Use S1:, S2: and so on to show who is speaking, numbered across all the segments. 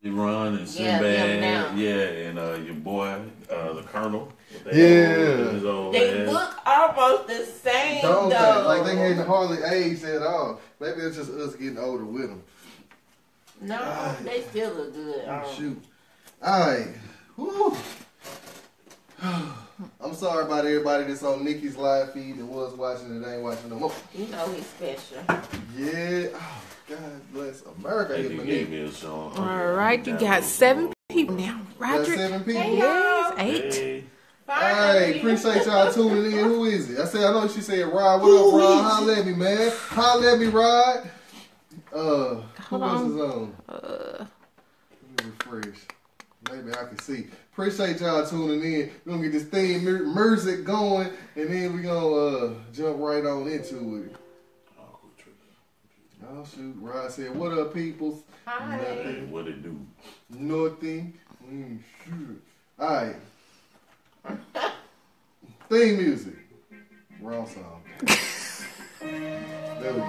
S1: Run and Sinbad, and your boy, the Colonel.
S2: They look almost the same,
S3: Don't
S2: though.
S3: Like they hadn't hardly aged at all. Maybe it's just us getting older with them.
S2: No, they still look good.
S3: Shoot. Alright. I'm sorry about everybody that's on Nikki's live feed that was watching and ain't watching no more.
S2: You know he's special.
S3: Yeah. Oh, God bless America.
S1: You gave me a song.
S4: All right, you got 7 people now. Roger.
S3: Got 7 people?
S4: Yes, 8.
S3: Hey, appreciate y'all tuning in. Who is it? I know she said Rod. What up, Rod? Holla at me, man. Holla at me, Rod. Who else is on? Let me refresh. Maybe I can see. Appreciate y'all tuning in. We're gonna get this theme music going, and then we're gonna jump right on into it. Oh shoot, Rod said, "What up, peoples?"
S2: Hi.
S3: Nothing.
S1: What it do?
S3: Nothing. Shoot. All right. Theme music. Wrong song. There we go.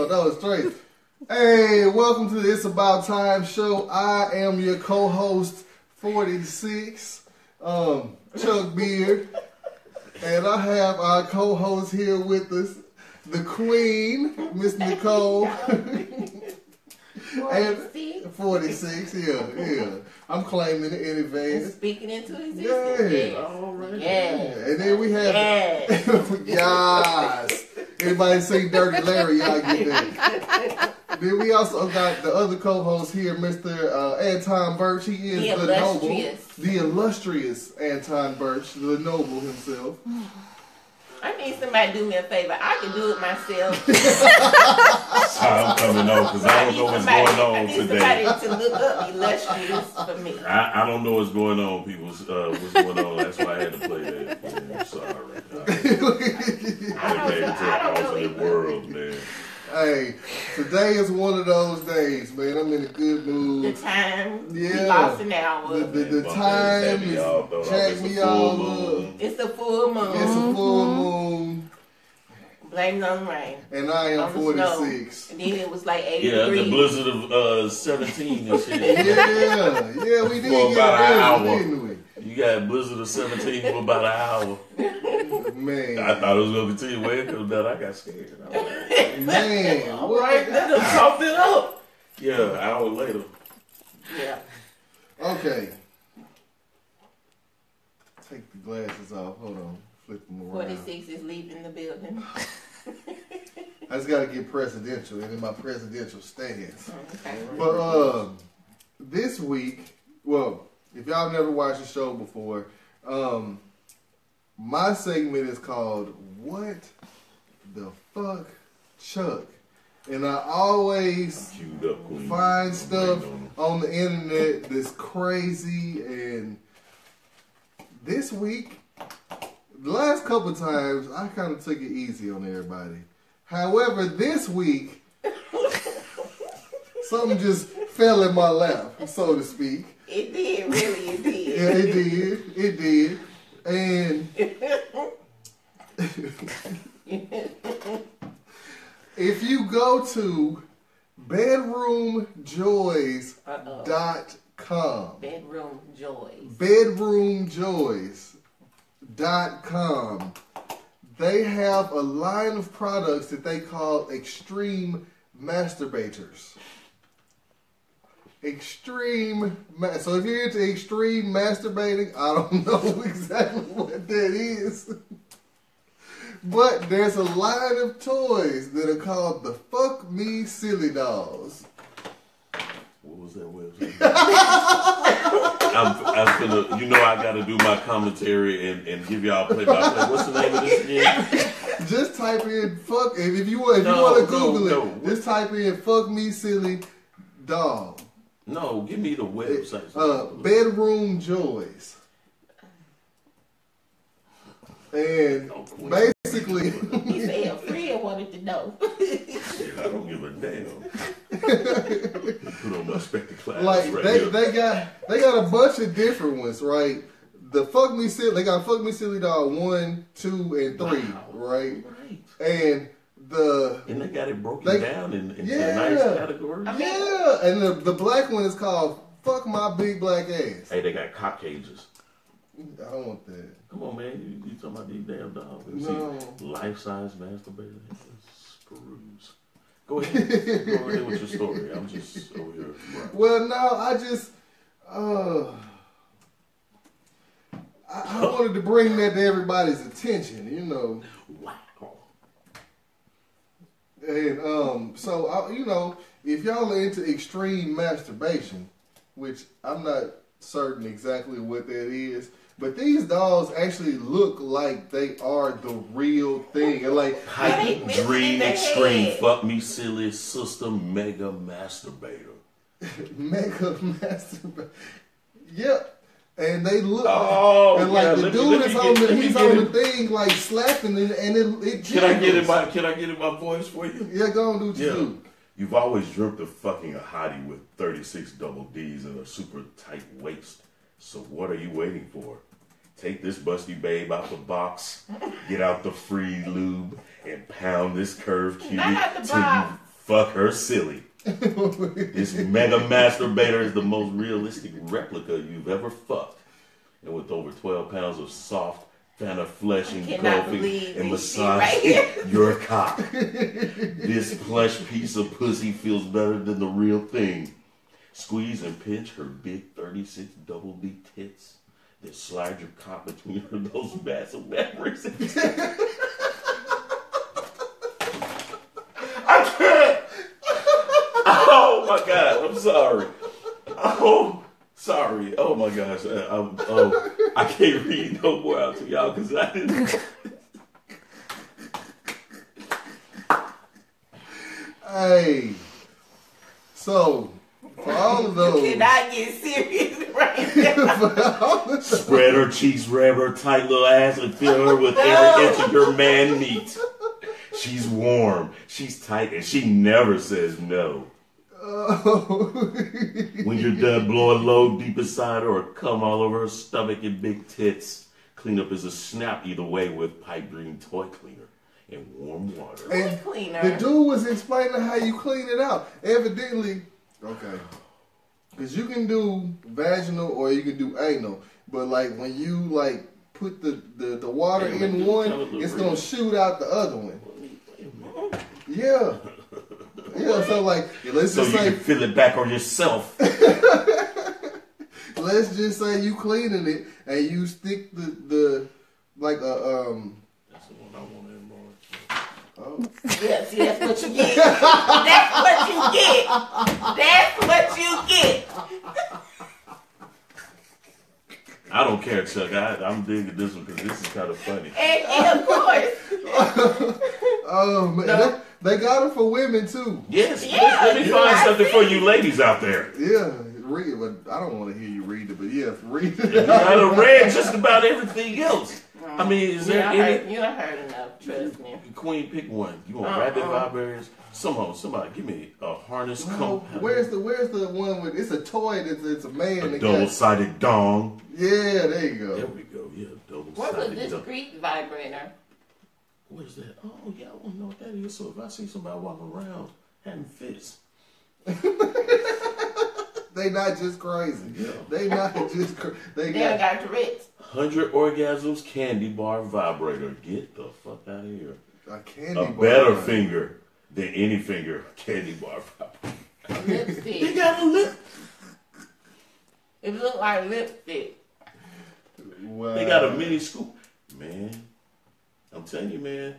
S3: That was straight. Hey, welcome to the It's About Time show. I am your co-host, 46, Chuck Beard. And I have our co-host here with us, the Queen, Miss Nicole. 46, yeah. I'm claiming it in advance.
S2: Speaking into existence.
S3: Yeah.
S2: All right.
S3: And then we have... Yes. Everybody say Dirty Larry, y'all get that. Then we also got the other co-host here, Mr. Anton Birch. He is the noble. The illustrious Anton Birch, the noble himself.
S2: I need somebody to do me a favor. I can do it myself.
S1: I'm coming on because I don't know what's going on today.
S2: I need somebody to look up illustrious for me.
S1: I don't know what's going on, people. What's going on? That's why I had to play that. Yeah, I'm sorry. I made it to an alternate world, man.
S3: Hey, today is one of those days, man. I'm in a good mood.
S2: The time, we lost an hour.
S3: The time is jacked me all up.
S2: It's a full moon.
S3: It's a full moon.
S2: Blame it on the rain.
S3: And I am 46.
S2: And then it was like 80
S1: degrees.
S2: Yeah,
S1: the blizzard of 17 and shit.
S3: Yeah, we did
S1: for about an hour.
S3: Didn't we?
S1: You got blizzard of 17 for about an hour.
S3: Man.
S1: I thought it was going to continue way because that I got scared.
S3: Man.
S2: All right, let them talk it up.
S1: Yeah, an hour later.
S2: Yeah.
S3: Okay. Take the glasses off. Hold on. Flip them around.
S2: 46 is leaving the building.
S3: I just got to get presidential and in my presidential stance.
S2: Okay.
S3: But this week, well, if y'all never watched the show before, my segment is called What the Fuck Chuck? And I always find stuff on the internet that's crazy. And this week, the last couple of times, I kind of took it easy on everybody. However, this week, something just fell in my lap, so to speak.
S2: It did, really, it did.
S3: Yeah, it did. And if you go to bedroomjoys.com, bedroomjoys.com, they have a line of products that they call extreme masturbators. So if you're into extreme masturbating, I don't know exactly what that is. But there's a line of toys that are called the Fuck Me Silly Dolls.
S1: What was that website? I'm finna, you know I gotta do my commentary and give y'all play-by-play. What's the name of this again?
S3: Just type in fuck, if you want to Google it, just type in Fuck Me Silly Doll.
S1: No, give me the website.
S3: Bedroom Joys. And basically.
S2: He said a friend wanted to know.
S1: Shit, I don't give a damn. Put on my spectacles.
S3: Like
S1: right
S3: they got a bunch of different ones, right? The Fuck Me Silly, they got Fuck Me Silly Doll 1, 2, and 3, right? And
S1: they got it broken down into nice categories.
S2: I mean,
S3: yeah, and the black one is called Fuck My Big Black Ass.
S1: Hey, they got cock cages.
S3: I don't want that.
S1: Come on, man. You talking about these damn dogs?
S3: No.
S1: See, life-size masturbator. Peruse. Go ahead. Go ahead with your story. I'm just over here. Right.
S3: Well, no, I just I wanted to bring that to everybody's attention, you know.
S1: Wow.
S3: And so if y'all are into extreme masturbation, which I'm not certain exactly what that is, but these dolls actually look like they are the real thing. And like
S1: Hype, dream, extreme, fuck me, silly, sister, mega masturbator.
S3: Mega masturbator. Yep. And they look, and
S1: yeah,
S3: the dude is on the thing, like slapping it, and it
S1: Can I get in my voice for you?
S3: Yeah, go on, do what you do.
S1: You've always dreamt of fucking a hottie with 36 double D's and a super tight waist. So what are you waiting for? Take this busty babe out the box, get out the free lube, and pound this curved cutie till you fuck her silly. This mega masturbator is the most realistic replica you've ever fucked. And with over 12 pounds of soft, Fanta flesh engulfing and massaging your cock. This plush piece of pussy feels better than the real thing. Squeeze and pinch her big 36 double D tits. Then slide your cock between those massive memories. I can't. Oh my God, I'm sorry. Oh, sorry. Oh my gosh. I can't read no more out to y'all because I didn't.
S3: Hey, so for all of those,
S2: you cannot get serious right now.
S1: Spread her cheeks, rub her tight little ass, and fill her with every inch of your man meat. She's warm, she's tight, and she never says no. When you're done blowing low deep inside her or come all over her stomach and big tits, cleanup is a snap either way with pipe dream toy cleaner and warm water.
S3: And the dude was explaining how you clean it out. Evidently, okay, because you can do vaginal or you can do anal, but like when you like put the water in one, it's gonna shoot out the other one. Yeah. Yeah, so like, let's just say
S1: you can feel it back on yourself.
S3: Let's just say you cleaning it and you stick the like a
S1: That's the one I want in more.
S3: Oh.
S2: Yeah, see, that's what you get. That's what you get. That's what you get.
S1: I don't care, Chuck. I'm digging this one because this is kind of funny.
S2: And of course.
S3: Oh man.
S2: No.
S3: They got it for women too.
S1: Yes.
S2: Yeah,
S1: let me find something for you ladies out there.
S3: Yeah, read it, but I don't want to hear you read it. But yeah, read it.
S1: You done read just about everything else. I mean, is there any?
S2: You done heard enough. Trust me.
S1: Queen, pick one. You want rabbit vibrations? Somebody, give me a harness.
S3: Where's the one with? It's a toy. It's a man.
S1: A double-sided dong.
S3: Yeah, there you go.
S1: There we go. Yeah, double-sided.
S2: What's a discreet vibrator?
S1: What is that? Oh, yeah, I want to know what that is. So if I see somebody walking around having fits.
S3: They not just crazy. Yeah. They not just crazy. They
S2: got Tourette's.
S1: 100 orgasms candy bar vibrator. Get the fuck out of here.
S3: A candy bar.
S1: A better finger than any finger candy bar vibrator.
S2: Lipstick.
S1: They got a lip.
S2: It look like lipstick.
S3: Wow.
S1: They got a mini scoop. Man, I'm telling you, man.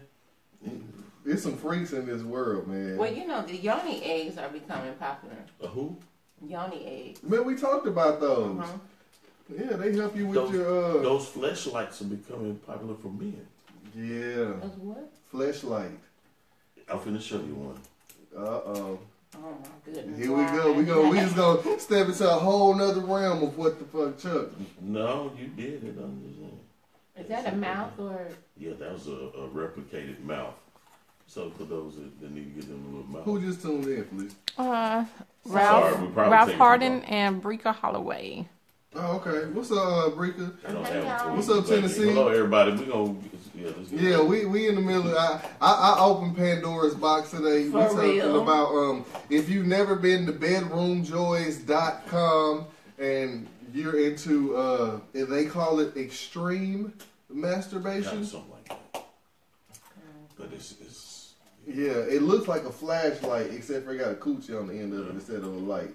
S3: There's some freaks in this world, man.
S2: Well, you know, the yoni eggs are becoming popular.
S1: Who?
S2: Yoni eggs.
S3: Man, we talked about those. Yeah, they help you with
S1: Those fleshlights are becoming popular for men.
S3: Yeah.
S2: Those what?
S3: Fleshlight.
S1: I'm finna show you one.
S3: Uh-oh.
S2: Oh my goodness.
S3: Here we go. We just gonna step into a whole nother realm of what the fuck, Chuck.
S1: No, you did it. I'm just saying.
S2: Is that a mouth or?
S1: Yeah, that was a replicated mouth. So for those that need to get them a little mouth.
S3: Who just tuned in, please?
S4: Ralph Hardin and Brika Holloway.
S3: Oh, okay. What's up, Brika?
S2: Hey,
S3: What's up, Tennessee?
S1: Hello, everybody. We gonna
S3: we in the middle. I opened Pandora's box today.
S2: For
S3: We're talking
S2: real?
S3: about if you've never been to bedroomjoys.com and you're into they call it extreme masturbation.
S1: something like that. But it's
S3: Yeah, it looks like a flashlight except for it got a coochie on the end of it instead of a light.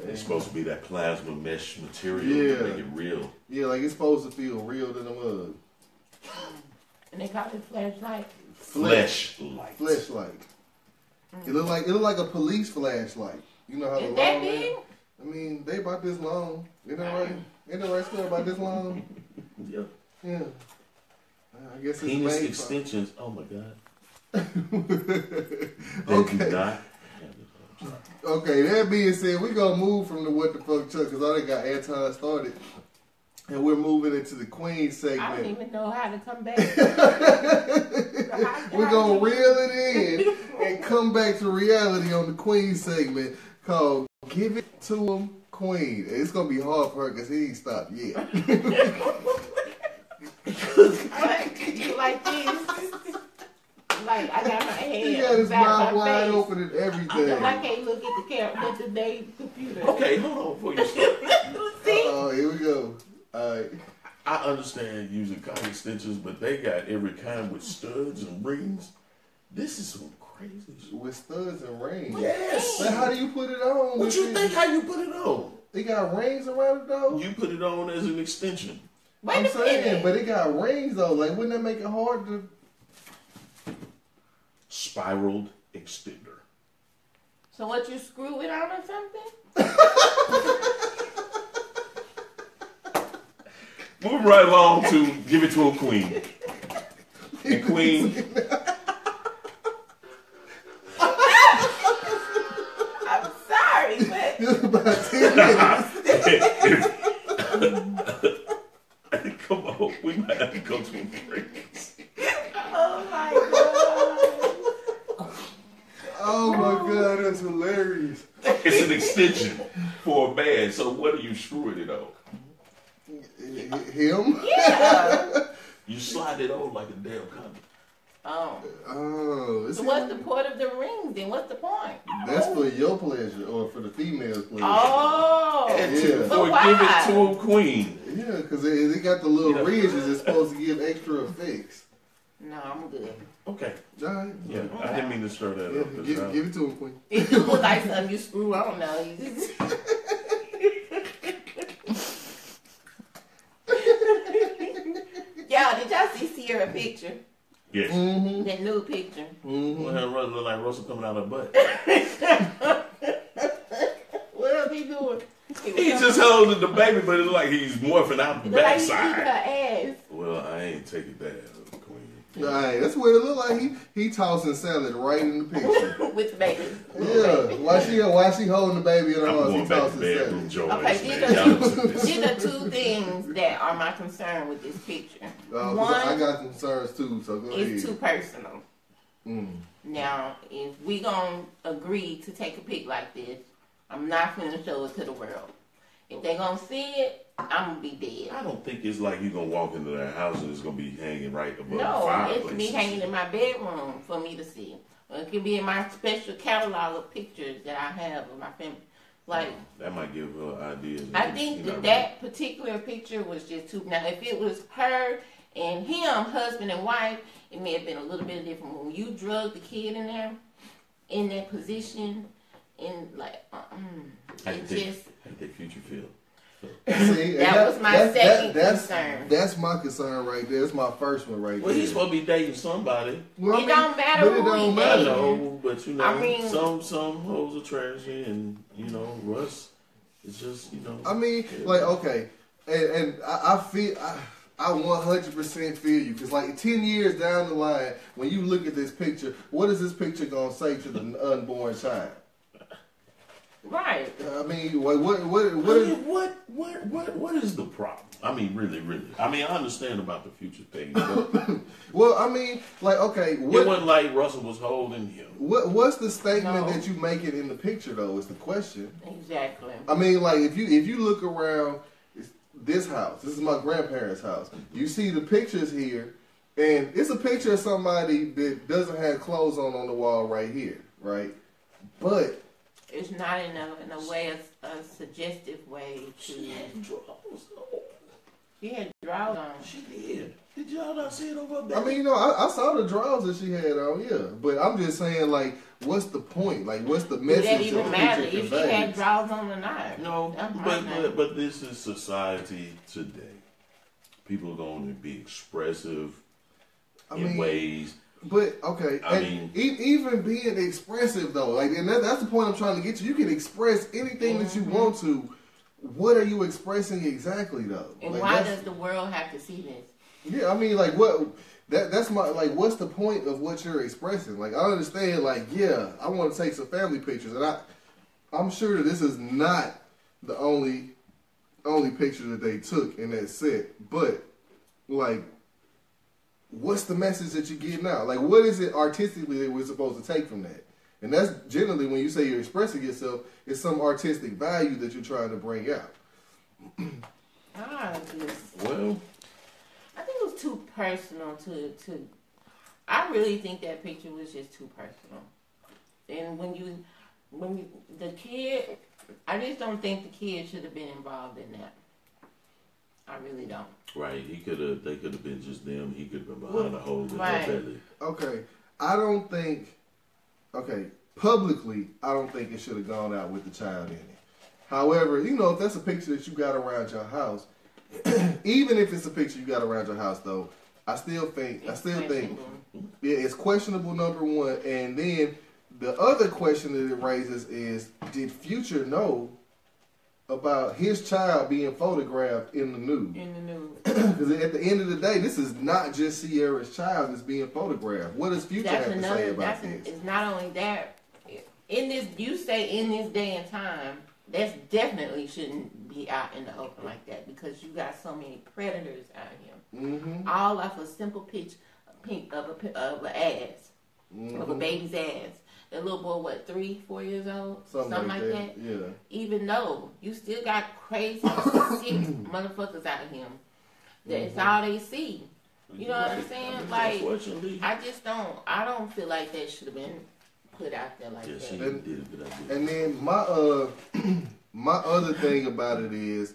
S1: it's supposed to be that plasma mesh material to make it real.
S3: Yeah, like it's supposed to feel real than a mug.
S2: And they call it flashlight.
S1: Fleshlight.
S3: Flashlight. It look like a police flashlight. You know how
S2: Is
S3: the
S2: that
S3: long
S2: big?
S3: I mean, they about this long. Ain't that right? Ain't that right, Scott? About this long?
S1: Yeah.
S3: Yeah. I guess it's
S1: Penis
S3: made
S1: extensions. Oh my god. They
S3: Okay.
S1: do not.
S3: Okay, that being said, we gonna move from the What the Fuck Chuck because I already got Anton started. And we're moving into the Queen
S2: I don't
S3: segment.
S2: even know how to come back.
S3: We're gonna reel it in and come back to reality on the Queen segment called Give It To 'Em Queen. And it's gonna be hard for her because he ain't stopped yet.
S2: like this. Like I got my hand.
S3: He got his
S2: back
S3: mouth
S2: my
S3: wide
S2: face.
S3: open and everything.
S2: I can't look at the camera, look at the computer.
S1: Okay, hold on before you start.
S2: See?
S3: Oh, here we go. Alright.
S1: I understand using cock extensions, but they got every kind with studs and rings. This is some crazy shit.
S3: With studs and rings.
S1: Yes.
S3: But how do you put it on?
S1: What you think? How you put it on?
S3: It got rings around it though?
S1: You put it on as an extension.
S2: Wait
S3: I'm
S2: a
S3: saying,
S2: minute.
S3: but it got rings though. Like, wouldn't that make it hard to?
S1: Spiraled extender.
S2: So what, you screw it on or something?
S1: Moving right along to Give It To a Queen. And Queen,
S2: I'm sorry, but
S3: Just about 10 minutes.
S1: come on, we might have to go to a break.
S2: oh my god.
S3: Oh my god, that's hilarious.
S1: It's an extension for a man, so what are you screwing it on?
S3: Him?
S2: Yeah.
S1: You slide it on like a damn condom.
S2: Oh.
S3: Oh,
S2: So what's the point of the ring then? What's the point?
S3: that's for your pleasure or for the female's pleasure.
S2: Oh.
S1: And
S3: Yeah.
S1: to,
S2: But
S1: for
S2: why?
S1: Give It To a Queen.
S3: Yeah, because they got the little
S1: Yeah.
S3: ridges that's supposed to give extra effects.
S2: No, I'm good.
S1: Okay.
S3: Alright.
S1: Yeah, I didn't mean to stir that
S3: Yeah,
S1: up. 'cause
S3: give
S1: now-
S3: it to him, Queen.
S2: It just look like something you screw on now. You just... Y'all, did y'all see Sierra picture?
S1: Yes.
S3: Mm-hmm.
S2: That new picture.
S3: Mm-hmm.
S1: Well, her brother look like Russell coming out of her butt.
S2: What else he doing?
S1: He's just holding the baby, but it look like he's morphing out the
S2: Look like he eating her
S1: backside.
S2: ass.
S1: Well, I ain't taking that, Queen.
S3: Alright, that's what it look like. He tossing salad right in the picture.
S2: With the baby.
S3: Yeah, why she holding the baby in her
S1: I'm
S3: arms?
S1: going
S3: He
S1: back to
S3: tossing
S1: bedroom
S3: salad.
S1: joys,
S2: Okay,
S1: man.
S2: these
S1: Y'all listen to this.
S2: are two things that are my concern with this picture.
S3: 'Cause I
S2: One
S3: got concerns too, so go ahead.
S2: is too personal.
S3: Mm.
S2: Now, if we gonna agree to take a pic like this, I'm not gonna show it to the world. If they gonna see it, I'm gonna be dead.
S1: I don't think it's like you're going to walk into their house and it's going to be hanging right above the
S2: No,
S1: fireplace.
S2: it can be hanging in my bedroom for me to see. Or it can be in my special catalog of pictures that I have of my family. Like,
S1: That might give her ideas.
S2: I think that particular picture was just too. Now, if it was her and him, husband and wife, it may have been a little bit different. When you drug the kid in there, in that position, in like,
S1: How you
S2: it
S1: think,
S2: just.
S1: how you think Future feel?
S3: See,
S2: That was my second concern.
S3: That's my concern right there. That's my first one right
S1: Well,
S3: there.
S1: he's supposed to be dating somebody.
S3: Well,
S2: It don't matter
S3: but it
S2: who
S3: don't
S2: he
S1: I
S3: matter.
S2: dating.
S1: know, but you know,
S2: I mean-
S1: some hoes are trashy, and you know, Russ is just, you know.
S3: I mean, like, okay, and I feel I 100% feel you because like 10 years down the line, when you look at this picture, what is this picture gonna say to the unborn child?
S2: Right.
S3: I mean, what
S1: What is the problem? I mean, really. I mean, I understand about the future thing. But
S3: well, I mean, like, okay,
S1: it wasn't like Russell was holding him.
S3: what's the statement
S2: No.
S3: that you making in the picture though? Is the question.
S2: Exactly.
S3: I mean, like, if you look around this house, this is my grandparents' house. You see the pictures here, and it's a picture of somebody that doesn't have clothes on the wall right here, right? But
S2: It's not in a way, a suggestive way to.
S1: She had drawers on.
S2: She had drawers on.
S1: She did. Did y'all not see it over there?
S3: I mean, you know, I saw the drawers that she had on, yeah. But I'm just saying, like, what's the point? Like, what's the
S2: Does
S3: message
S2: that
S3: that
S2: even
S3: the
S2: matter
S3: picture
S2: if she had
S3: conveys?
S2: drawers on or not?
S1: No,
S2: That's my thing.
S1: but this is society today. People are going to be expressive in ways.
S3: But okay,
S1: I
S3: and even being expressive though, like, and that's the point I'm trying to get to. You can express anything that you want to. What are you expressing exactly though?
S2: And
S3: like,
S2: why does the world have to see this?
S3: Yeah, I mean, like, what? That's my, like, what's the point of what you're expressing? Like, I understand, like, yeah, I want to take some family pictures, and I'm sure that this is not the only picture that they took in that set, but like, what's the message that you're getting out? Like, what is it artistically that we're supposed to take from that? And that's generally when you say you're expressing yourself, it's some artistic value that you're trying to bring out.
S1: Well,
S2: I think it was too personal to. I really think that picture was just too personal. And when the kid, I just don't think the kid should have been involved in that. I really don't.
S1: right. They could have been just them. He could have been behind a hole in
S2: Right.
S1: her belly.
S3: Okay, I don't think. Okay, publicly, I don't think it should have gone out with the child in it. However, you know, if that's a picture that you got around your house, even if it's a picture you got around your house, though, I still think yeah, it's questionable. Number one, and then the other question that it raises is: did Future know about his child being photographed in the nude?
S2: In the news.
S3: Because at the end of the day, this is not just Sierra's child that's being photographed. What does Future have to say about this?
S2: It's not only that. In this day and time, that's definitely shouldn't be out in the open like that because you got so many predators out here.
S3: Mm-hmm.
S2: All off a simple picture of an ass, of a baby's ass. That little boy, what, 3-4 years old, something like that.
S3: Yeah.
S2: Even though you still got crazy, sick motherfuckers out here, that's all they see. You know what I'm saying? Like,
S1: Unfortunately,
S2: I don't feel like that should have been put out there like
S1: she
S2: that.
S1: did a good idea.
S3: And then my other thing about it is,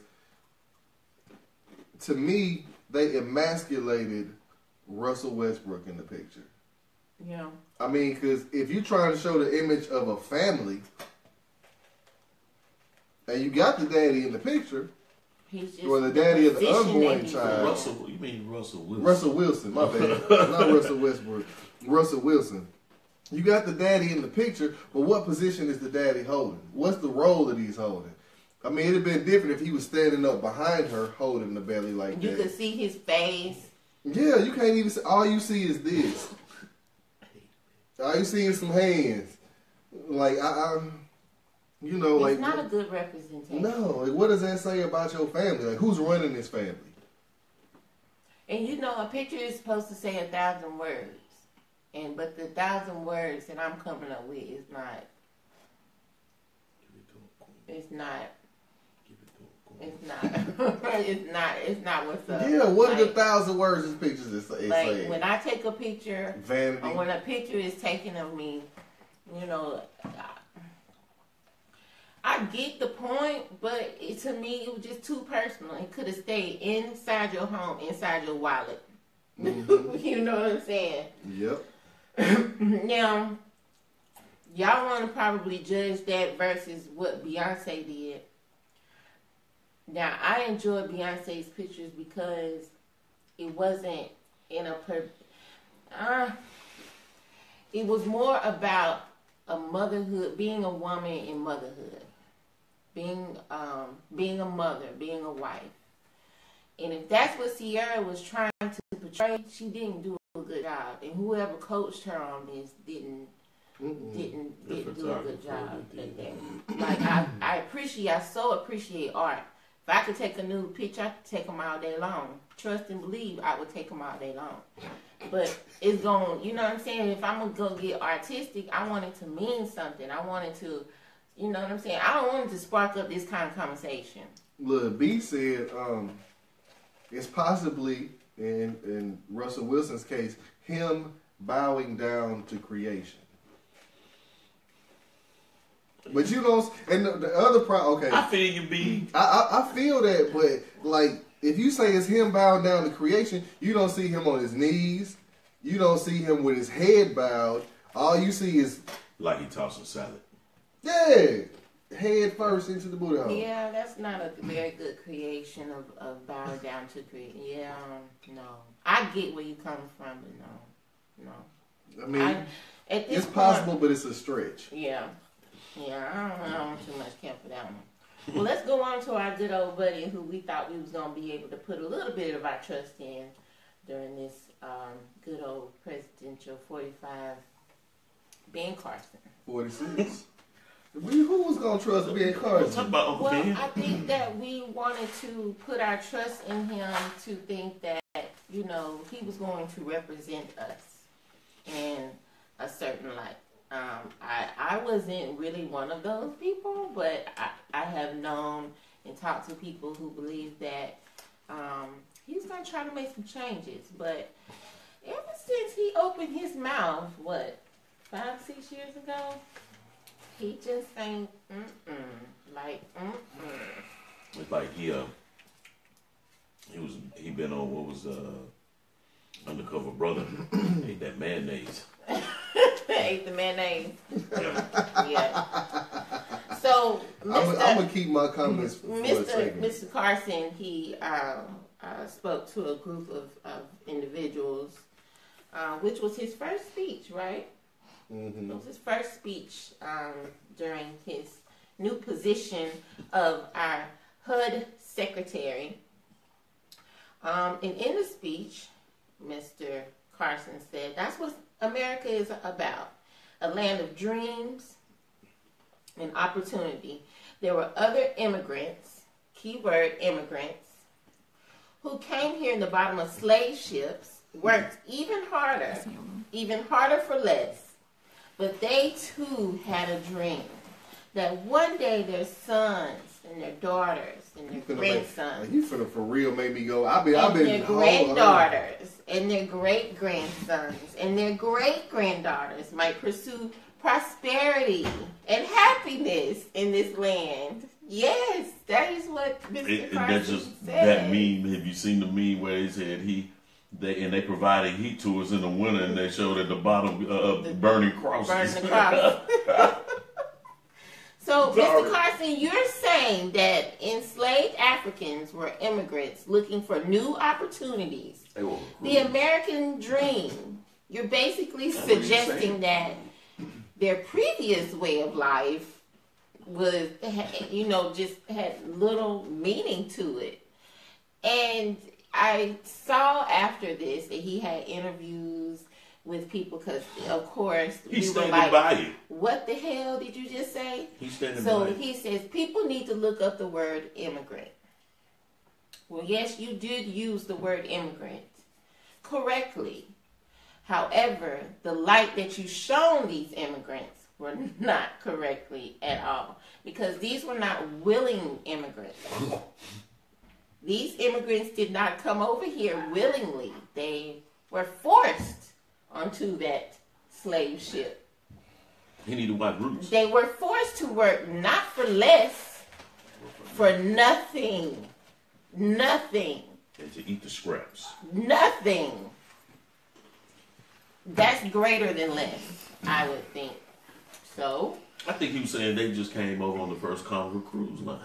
S3: to me, they emasculated Russell Westbrook in the picture.
S2: Yeah.
S3: I mean, because if you're trying to show the image of a family, and you got the daddy in the picture,
S2: He's just
S3: or the daddy of the
S2: position
S3: unborn
S2: that he's
S3: child.
S2: in.
S1: Russell, you mean Russell Wilson?
S3: Russell Wilson, my bad. Not Russell Westbrook. Russell Wilson. You got the daddy in the picture, but what position is the daddy holding? What's the role that he's holding? I mean, it'd have been different if he was standing up behind her holding the belly like
S2: You
S3: that.
S2: could see his face.
S3: Yeah, you can't even see. All you see is this. All you see is some hands. Like, you know, like.
S2: It's not a good representation.
S3: No, like, what does that say about your family? Like, who's running this family?
S2: And you know, a picture is supposed to say 1,000 words. But the 1,000 words that I'm coming up with is not. It's not. It's not what's up.
S3: Yeah, what are the
S2: Like,
S3: 1,000 words this picture is saying?
S2: like when I take a picture,
S3: Vanity.
S2: or when a picture is taken of me, you know, I get the point, but to me it was just too personal. It could have stayed inside your home, inside your wallet.
S3: Mm-hmm.
S2: You know what I'm saying?
S3: Yep.
S2: Now, y'all want to probably judge that versus what Beyonce did. Now, I enjoy Beyonce's pictures because it wasn't in a it was more about a motherhood, being a woman in motherhood, being a mother, being a wife. And if that's what Sierra was trying to portray, she didn't do a good job. And whoever coached her on this didn't didn't do a good job at that. Like I so appreciate art. If I could take a nude picture, I could take them all day long. Trust and believe, I would take them all day long. But it's going, you know what I'm saying? If I'm going to go get artistic, I want it to mean something. I want it to, you know what I'm saying? I don't want it to spark up this kind of conversation.
S3: Look, B said it's possibly, in Russell Wilson's case, him bowing down to creation. But you know, and the other problem, okay.
S1: I feel you, B.
S3: I feel that, but like, if you say it's him bowing down to creation, you don't see him on his knees. You don't see him with his head bowed. All you see is...
S1: like he tossing salad.
S3: Yeah. Head first into the booty hole.
S2: Yeah, that's not a very good creation of bowing down to creation. Yeah, no. I get where you coming from, but no.
S3: I mean, it's possible, but it's a stretch.
S2: Yeah. Yeah, I don't too much care for that one. Well, let's go on to our good old buddy who we thought we was going to be able to put a little bit of our trust in during this good old presidential 45, Ben Carson.
S3: 46. Who was going to trust Ben Carson?
S2: Well, I think that we wanted to put our trust in him to think that, you know, he was going to represent us in a certain light. I wasn't really one of those people, but I have known and talked to people who believe that he's going to try to make some changes. But ever since he opened his mouth, 5-6 years ago, he just ain't,
S1: It's like he been on what was Undercover Brother, ate that mayonnaise.
S2: Ate the mayonnaise. Yeah. So,
S3: I'm gonna keep my comments for a second.
S2: Mr. Carson, he spoke to a group of individuals, which was his first speech, right? Mm-hmm. It was his first speech during his new position of our HUD secretary. And in the speech, Mr. Carson said, that's what America is about. A land of dreams and opportunity. There were other immigrants, keyword immigrants, who came here in the bottom of slave ships, worked even harder for less. But they too had a dream that one day their sons and their daughters and their grandsons,
S3: you finna for real make me go.
S2: Their granddaughters and their great grandsons and their great granddaughters might pursue prosperity and happiness in this land. Yes, that is what Mr. Carson said.
S1: That meme. Have you seen the meme where he said they provided heat to us in the winter and they showed at the bottom burning crosses.
S2: Burning the crosses. So, Mr. Carson, you're saying that enslaved Africans were immigrants looking for new opportunities. The American dream. You're basically suggesting that their previous way of life was, just had little meaning to it. And I saw after this that he had interviews with people because, of course,
S1: he's standing by it.
S2: What the hell did you just say?
S1: He's standing
S2: by it. So he says people need to look up the word immigrant. Well, yes, you did use the word immigrant correctly. However, the light that you shown these immigrants were not correctly at all, because these were not willing immigrants. These immigrants did not come over here willingly. They were forced onto that slave ship.
S1: He needed white roots.
S2: They were forced to work not for less, for nothing. Nothing.
S1: And to eat the scraps.
S2: Nothing. That's greater than less, I would think. So?
S1: I think he was saying they just came over on the first Carnival cruise line.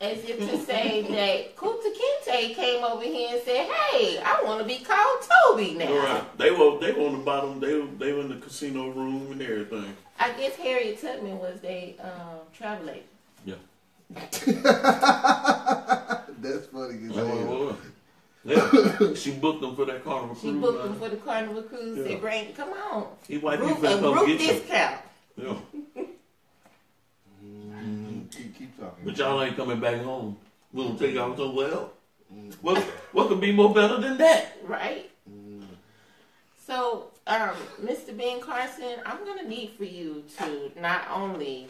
S2: As if to say that Kunta Kinte came over here and said, "Hey, I want to be called Toby now."
S1: Right. They were on the bottom. They were in the casino room and everything.
S2: I guess Harriet Tubman was their travel agent.
S1: Yeah.
S3: That's funny.
S1: That's what it was. Yeah. She booked them for that Carnival
S2: She
S1: cruise.
S2: booked them for the Carnival cruise.
S1: Yeah.
S2: Said, "Bring, come on."
S1: He might be
S2: Group,
S1: finna
S2: a
S1: come
S2: group
S1: get you.
S2: discount.
S1: Yeah.
S3: Keep talking.
S1: But y'all ain't coming back home. We gonna take y'all somewhere else. What could be more better than that?
S2: Right? So, Mr. Ben Carson, I'm going to need for you to not only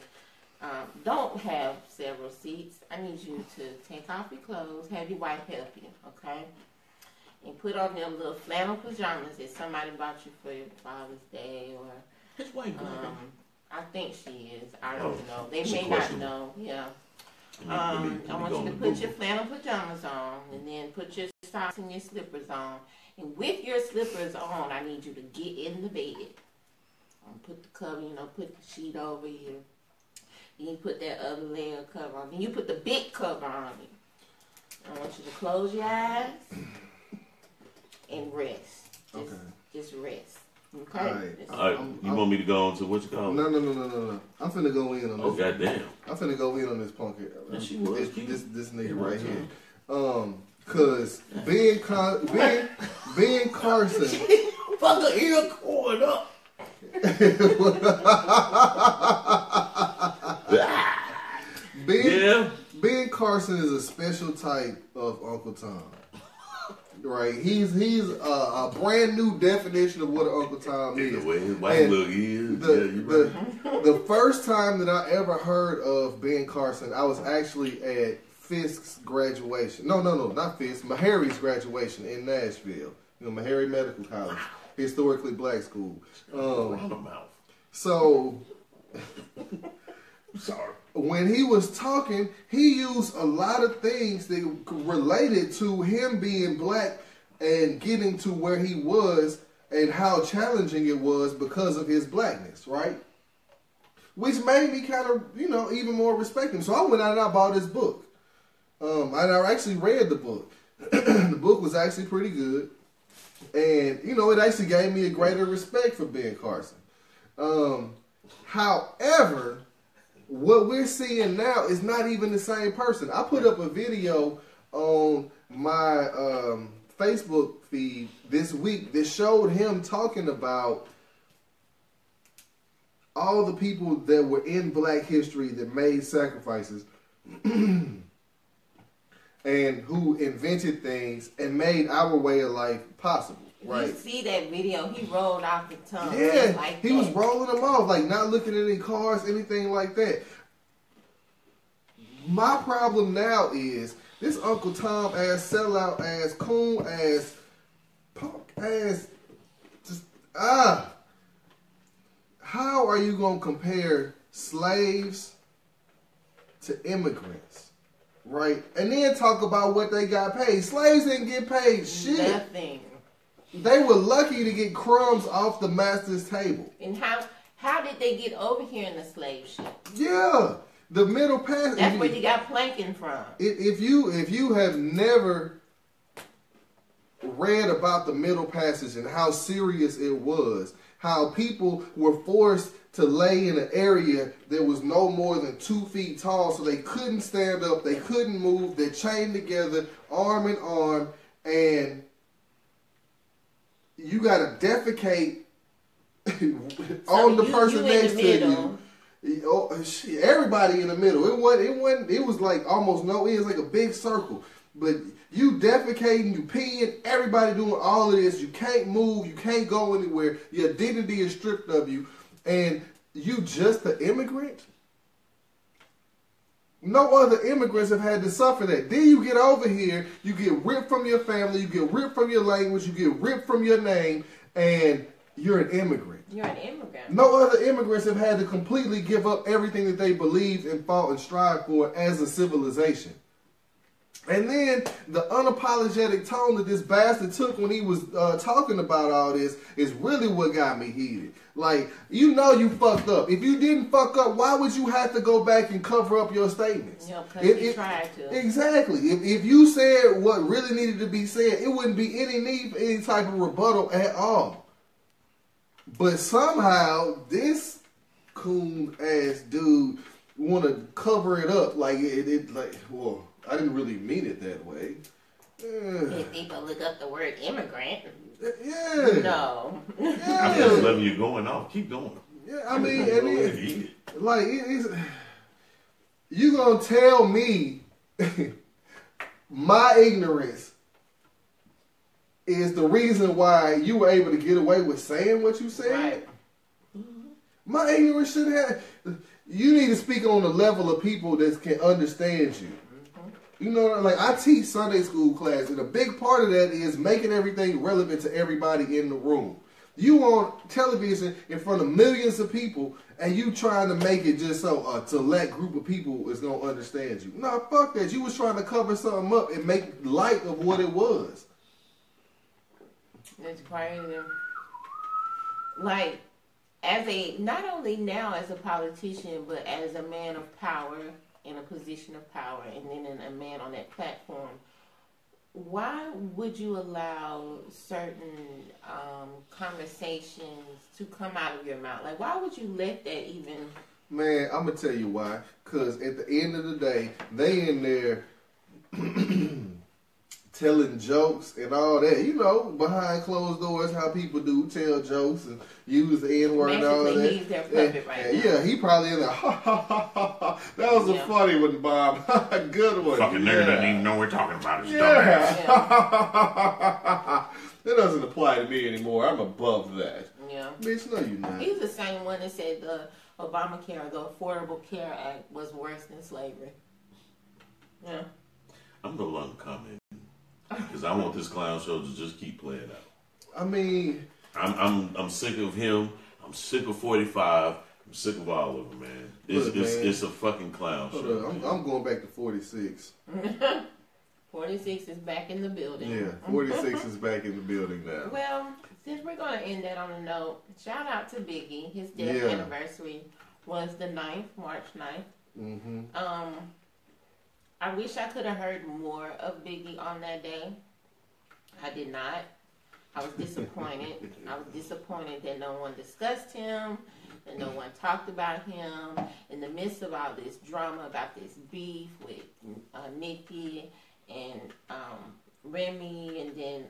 S2: don't have several seats, I need you to take off your clothes, have your wife help you, okay? And put on them little flannel pajamas that somebody bought you for your Father's Day or...
S1: His wife black.
S2: I think she is. I don't know. They
S1: it's
S2: may not
S1: questionable.
S2: know. Yeah.
S1: Let me
S2: I want
S1: go
S2: you to
S1: on
S2: put
S1: the
S2: your flannel pajamas on and then put your socks and your slippers on. And with your slippers on, I need you to get in the bed. Put the cover, put the sheet over you. Then you put that other layer of cover on. Then you put the big cover on you. I want you to close your eyes and rest. Just rest. Okay?
S3: All right.
S1: All right, you want me to go on to what you call it?
S3: No. I'm finna go in on this.
S1: Oh, goddamn.
S3: I'm finna go in on this punk here.
S1: Yeah, she was cute.
S3: This nigga right here. Cause Ben Carson.
S1: Fuck the ear cord up.
S3: Ben Carson is a special type of Uncle Tom. Right, he's a brand new definition of what an Uncle Tom is.
S1: The way his wife look is.
S3: The first time that I ever heard of Ben Carson, I was actually at Fisk's graduation. No, not Fisk. Meharry's graduation in Nashville. Meharry Medical College, historically black school. So,
S1: sorry.
S3: When he was talking, he used a lot of things that related to him being black and getting to where he was and how challenging it was because of his blackness, right? Which made me kind of, even more respect him. So I went out and I bought his book. And I actually read the book. The book was actually pretty good. And, it actually gave me a greater respect for Ben Carson. However, what we're seeing now is not even the same person. I put up a video on my Facebook feed this week that showed him talking about all the people that were in black history that made sacrifices and who invented things and made our way of life possible. Right.
S2: You see that video? He rolled off the tongue.
S3: Yeah,
S2: like
S3: he was rolling them off, like not looking at any cars, anything like that. My problem now is this Uncle Tom ass, sellout ass, coon ass, punk ass, just how are you gonna compare slaves to immigrants? Right? And then talk about what they got paid. Slaves didn't get paid shit.
S2: Nothing.
S3: They were lucky to get crumbs off the master's table.
S2: And how did they get over here in the slave ship?
S3: Yeah, the Middle Passage.
S2: That's where you got planking from.
S3: If you have never read about the Middle Passage and how serious it was, how people were forced to lay in an area that was no more than 2 feet tall, so they couldn't stand up, they couldn't move, they're chained together, arm in arm, and you gotta defecate on the person next to you. Oh, shit, everybody in the middle. It was like almost no end. It was like a big circle. But you defecating, you peeing, everybody doing all of this. You can't move, you can't go anywhere. Your identity is stripped of you. And you just an immigrant? No other immigrants have had to suffer that. Then you get over here, you get ripped from your family, you get ripped from your language, you get ripped from your name, and you're an immigrant.
S2: You're an immigrant.
S3: No other immigrants have had to completely give up everything that they believed and fought and strived for as a civilization. And then the unapologetic tone that this bastard took when he was talking about all this is really what got me heated. Like, you fucked up. If you didn't fuck up, why would you have to go back and cover up your statements?
S2: Because you tried to.
S3: Exactly. If you said what really needed to be said, it wouldn't be any need for any type of rebuttal at all. But somehow, this coon ass dude want to cover it up like well, I didn't really mean it that way.
S2: If people look up the word immigrant.
S3: Yeah.
S2: No.
S3: Yeah.
S1: I'm just letting you going off. Keep going.
S3: Yeah, I mean,
S1: Go ahead and eat it.
S3: like, you gonna tell me my ignorance is the reason why you were able to get away with saying what you said?
S2: Right.
S3: My ignorance shouldn't have. You need to speak on the level of people that can understand you. You know, like I teach Sunday school class, and a big part of that is making everything relevant to everybody in the room. You on television in front of millions of people, and you trying to make it just so a select group of people is gonna understand you. Nah, fuck that. You was trying to cover something up and make light of what it was.
S2: It's crazy. Like, not only now as a politician, but as a man of power, in a position of power, and then a man on that platform, why would you allow certain conversations to come out of your mouth? Like, why would you let that even...
S3: Man, I'm going to tell you why. Because at the end of the day, they in there telling jokes and all that. You know, behind closed doors, how people do tell jokes and use the N-word and all that.
S2: Basically, he's their puppet right now.
S3: Yeah, he probably in there, ha, ha, ha, ha, ha. That was a funny one, Bob. Good one.
S1: Fucking nigga doesn't even know we're talking about his dumbass.
S3: Yeah. That doesn't apply to me anymore. I'm above that.
S2: Yeah.
S3: Bitch, no, you're not.
S2: He's the same one that said the Obamacare, the Affordable Care Act, was worse than slavery. Yeah.
S1: I'm the lung comment because I want this clown show to just keep playing out.
S3: I mean,
S1: I'm sick of him. I'm sick of 45. I'm sick of all of them, man. It's a fucking clown show.
S3: I'm going back to 46.
S2: 46 is back in the building.
S3: Yeah, 46 is back in the building now.
S2: Well, since we're going to end that on a note, shout out to Biggie. His death anniversary was the 9th, March 9th.
S3: Mm-hmm.
S2: I wish I could have heard more of Biggie on that day. I did not. I was disappointed. I was disappointed that no one discussed him, that no one talked about him. In the midst of all this drama about this beef with Nicki and Remy, and then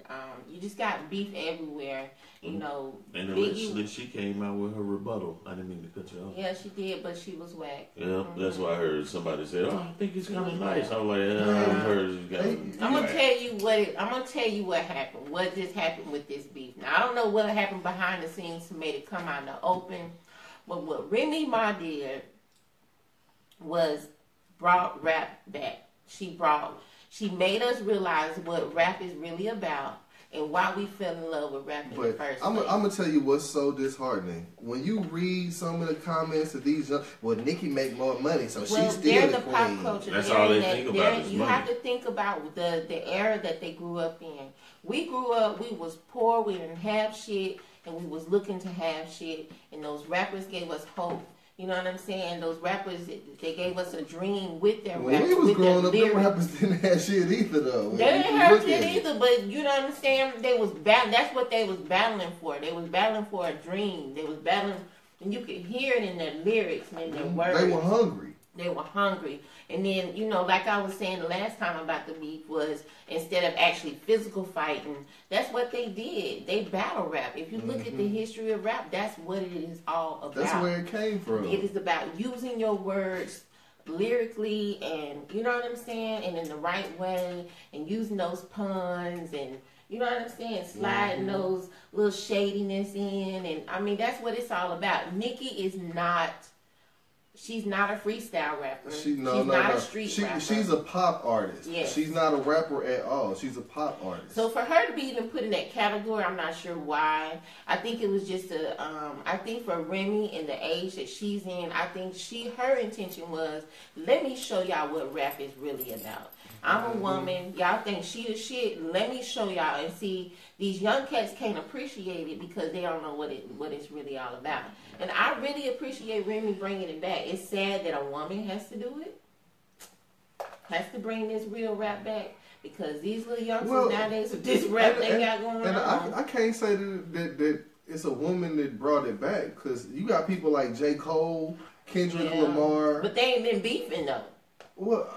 S2: you just got beef everywhere. You know,
S1: and
S2: Biggie,
S1: she came out with her rebuttal. I didn't mean to cut you off.
S2: Yeah, she did, but she was whack.
S1: Yeah, that's why I heard somebody say, "Oh, I think he's kind of nice." I was like, "Yeah, I heard he's got."
S2: I'm gonna tell you what happened. What just happened with this beef? Now I don't know what happened behind the scenes to make it come out in the open, but what Remy Ma did was brought rap back. She made us realize what rap is really about and why we fell in love with rap in the first place.
S3: I'm going to tell you what's so disheartening. When you read some of the comments of these, Nicki make more money, so she's still the queen.
S2: Pop culture.
S1: That's all they think about is
S2: you
S1: money.
S2: have to think about the era that they grew up in. We grew up, we was poor, we didn't have shit, and we was looking to have shit, and those rappers gave us hope. You know what I'm saying? Those rappers, they gave us a dream with their rap.
S3: When we was growing up, them rappers didn't have shit either, though.
S2: They didn't have shit either, but you know what I'm saying? That's what they was battling for. They was battling for a dream. They was battling, and you could hear it in their lyrics and in their words.
S3: They were hungry.
S2: They were hungry. And then, you know, like I was saying the last time about the beef was, instead of actually physical fighting, that's what they did. They battle rap. If you look at the history of rap, that's what it is all about.
S3: That's where it came from.
S2: It is about using your words lyrically and, you know what I'm saying, and in the right way, and using those puns and, you know what I'm saying, sliding those little shadiness in. And, I mean, that's what it's all about. Nicki is not... She's not a freestyle rapper. She's not a street rapper.
S3: She's a pop artist.
S2: Yes.
S3: She's not a rapper at all. She's a pop artist.
S2: So for her to be even put in that category, I'm not sure why. I think it was just I think for Remy and the age that she's in, I think her intention was, let me show y'all what rap is really about. I'm a woman. Y'all think she the shit. Let me show y'all. And see, these young cats can't appreciate it because they don't know what it's really all about. And I really appreciate Remy bringing it back. It's sad that a woman has to do it. Has to bring this real rap back. Because these little youngsters nowadays with this rap they got going on.
S3: I can't say that it's a woman that brought it back. Because you got people like J. Cole, Kendrick Lamar.
S2: But they ain't been beefing though.
S3: Well,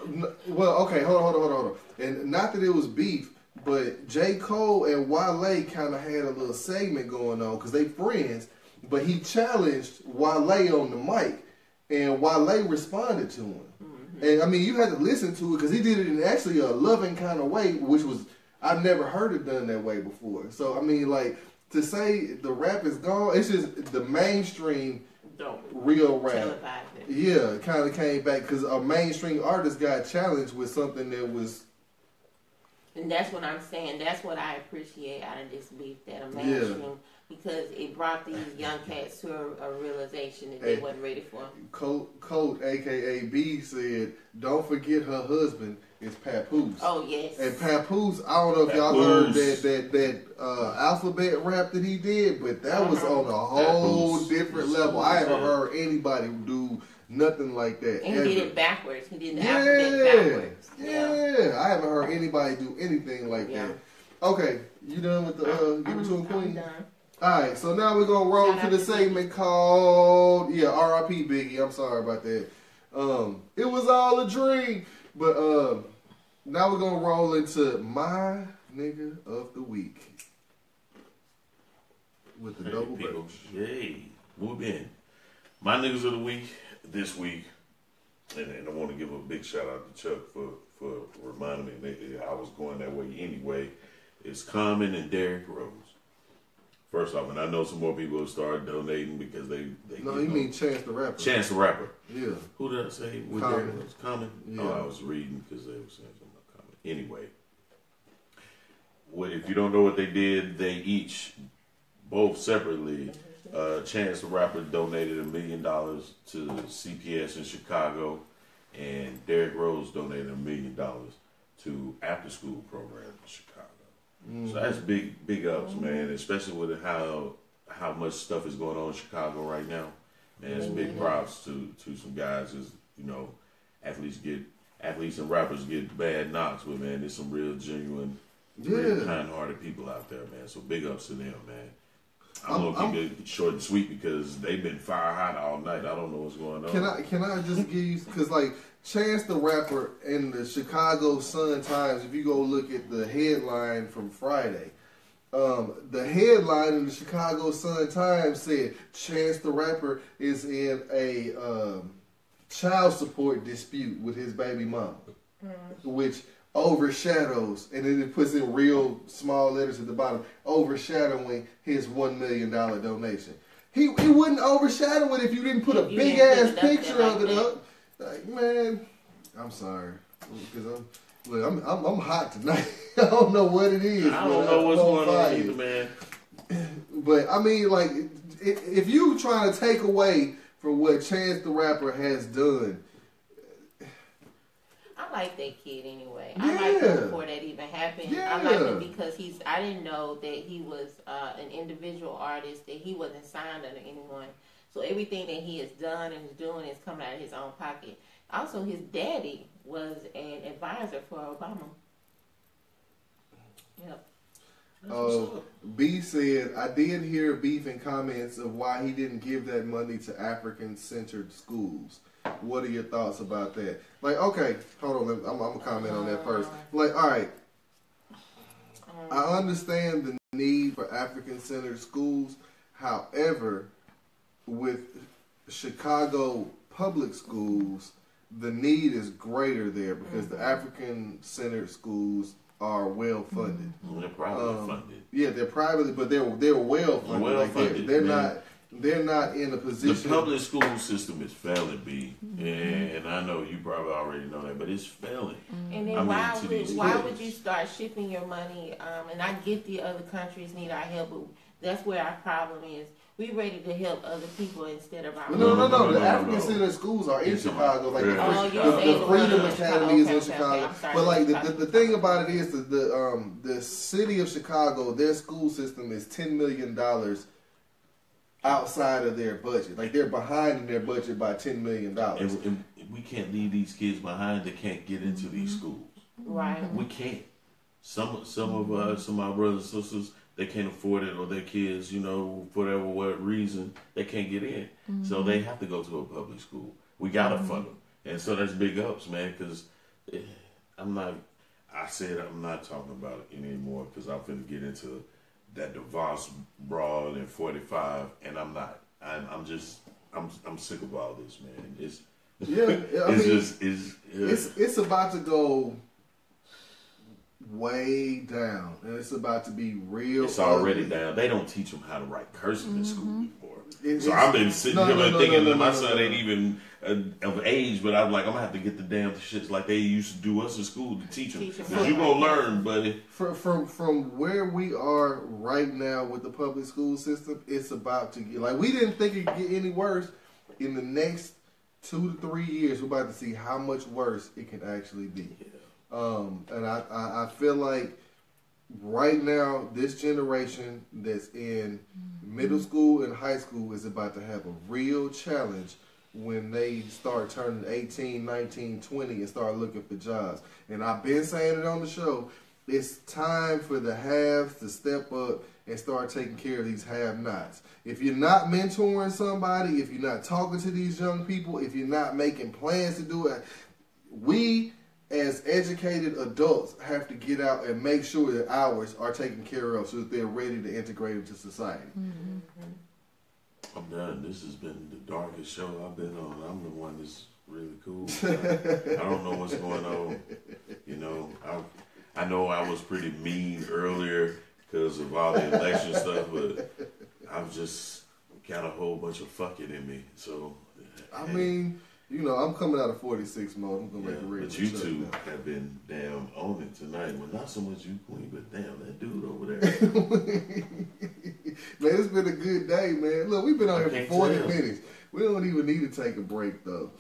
S3: okay, hold on. And not that it was beef, But J. Cole and Wale kind of had a little segment going on because they friends. But he challenged Wale on the mic, and Wale responded to him. And I mean, you had to listen to it because he did it in actually a loving kind of way, which was I've never heard it done that way before. So I mean, like to say the rap is gone, it's just the mainstream real rap. Yeah, kind of came back because a mainstream artist got challenged with something that was.
S2: And that's what I'm saying. That's what I appreciate out of this beef, that a mainstream, because it brought these young cats to a realization that they wasn't ready for.
S3: Colt, a.k.a. B, said, don't forget her husband is Papoose.
S2: Oh, yes.
S3: And Papoose, I don't know if y'all heard that alphabet rap that he did, but that was on a whole different level. I haven't heard anybody do nothing like that.
S2: And he did it backwards. He did the alphabet backwards.
S3: Yeah. I haven't heard anybody do anything like that. Okay, you done with the Give It To Him Queen?
S2: I'm done.
S3: Alright, so now we're going to roll to the segment called, R.I.P. Biggie. I'm sorry about that. It was all a dream. But now we're going to roll into my nigga of the week. With the double
S1: people.
S3: birch.
S1: Hey, move in. My niggas of the week this week, and I want to give a big shout out to Chuck for reminding me that I was going that way anyway. It's Common and Derrick Rose. First off, and I know some more people have started donating because they
S3: No, you mean Chance the Rapper.
S1: Chance the Rapper.
S3: Yeah.
S1: Who did I say? With
S3: Common.
S1: Derrick Rose? Common?
S3: Yeah.
S1: Oh, I was reading because they were saying something about Common. Anyway, if you don't know what they did, they each, both separately, Chance the Rapper donated $1 million to CPS in Chicago, and Derrick Rose donated $1 million to after school program in Chicago. So that's big ups, man, especially with how much stuff is going on in Chicago right now. Man, it's big props to some guys as, athletes and rappers get bad knocks, but man, there's some real genuine, real kind-hearted people out there, man. So big ups to them, man. I'm gonna keep it short and sweet because they've been fire hot all night. I don't know what's going on.
S3: Can I just give you, because like Chance the Rapper in the Chicago Sun-Times, if you go look at the headline from Friday, the headline in the Chicago Sun-Times said Chance the Rapper is in a child support dispute with his baby mama, which overshadows, and then it puts in real small letters at the bottom, overshadowing his $1 million donation. He wouldn't overshadow it if you didn't put a big ass picture of it up. Like, man, I'm sorry, because I'm hot tonight. I don't know what it is.
S1: I don't know what's going on either, man.
S3: But I mean, like, if you trying to take away from what Chance the Rapper has done.
S2: I like that kid anyway. I liked him before that even happened.
S3: Yeah.
S2: I liked him because I didn't know that he was an individual artist, that he wasn't signed under anyone. So everything that he has done and is doing is coming out of his own pocket. Also, his daddy was an advisor for Obama. Yep.
S3: B said, I did hear beef in comments of why he didn't give that money to African-centered schools. What are your thoughts about that? Like, okay, hold on. I'm going to comment on that first. Like, all right. I understand the need for African-centered schools. However, with Chicago public schools, the need is greater there because the African-centered schools are well funded.
S1: They're privately funded.
S3: Yeah, they're privately, but they're well funded.
S1: Well funded.
S3: They're not in a position.
S1: The public school system is failing, B, and I know you probably already know that, but it's failing.
S2: And then why would you start shipping your money? And I get the other countries need our help, but that's where our problem is. We ready to help other people instead of our
S3: No. The African-centered schools are in Chicago. Like the Freedom Academy is in Chicago. But like the thing about it is the city of Chicago, their school system is $10 million outside of their budget. Like they're behind in their budget by $10 million.
S1: And we can't leave these kids behind that can't get into these schools.
S2: Right.
S1: We can't. Some of my brothers and sisters, they can't afford it, or their kids, for whatever reason, they can't get in. So they have to go to a public school. We gotta fund them, and so that's big ups, man. Because I said I'm not talking about it anymore because I'm finna get into that divorce brawl in 45, and I'm not. I'm sick of all this, man.
S3: It's about to go way down, and it's about to be real.
S1: It's already down. They don't teach them how to write cursive in school anymore. So I've been sitting here thinking that my son ain't even of age, but I'm like, I'm gonna have to get the damn shits like they used to do us in school to teach them. Because you gonna learn, buddy.
S3: From where we are right now with the public school system, it's about to get like we didn't think it'd get any worse. In the next 2 to 3 years, we're about to see how much worse it can actually be. Yeah. And I feel like right now, this generation that's in middle school and high school is about to have a real challenge when they start turning 18, 19, 20 and start looking for jobs. And I've been saying it on the show, it's time for the haves to step up and start taking care of these have-nots. If you're not mentoring somebody, if you're not talking to these young people, if you're not making plans to do it, we as educated adults have to get out and make sure that ours are taken care of so that they're ready to integrate into society.
S1: I'm done. This has been the darkest show I've been on. I'm the one that's really cool. I don't know what's going on. You know, I know I was pretty mean earlier because of all the election stuff, but I've just got a whole bunch of fucking in me. So,
S3: I mean, you know, I'm coming out of 46 mode. I'm gonna make a real.
S1: But you two have been damn on it tonight. Well, not so much you, Queen, but damn that dude over there.
S3: Man, it's been a good day, man. Look, we've been on here for 40 minutes. We don't even need to take a break though.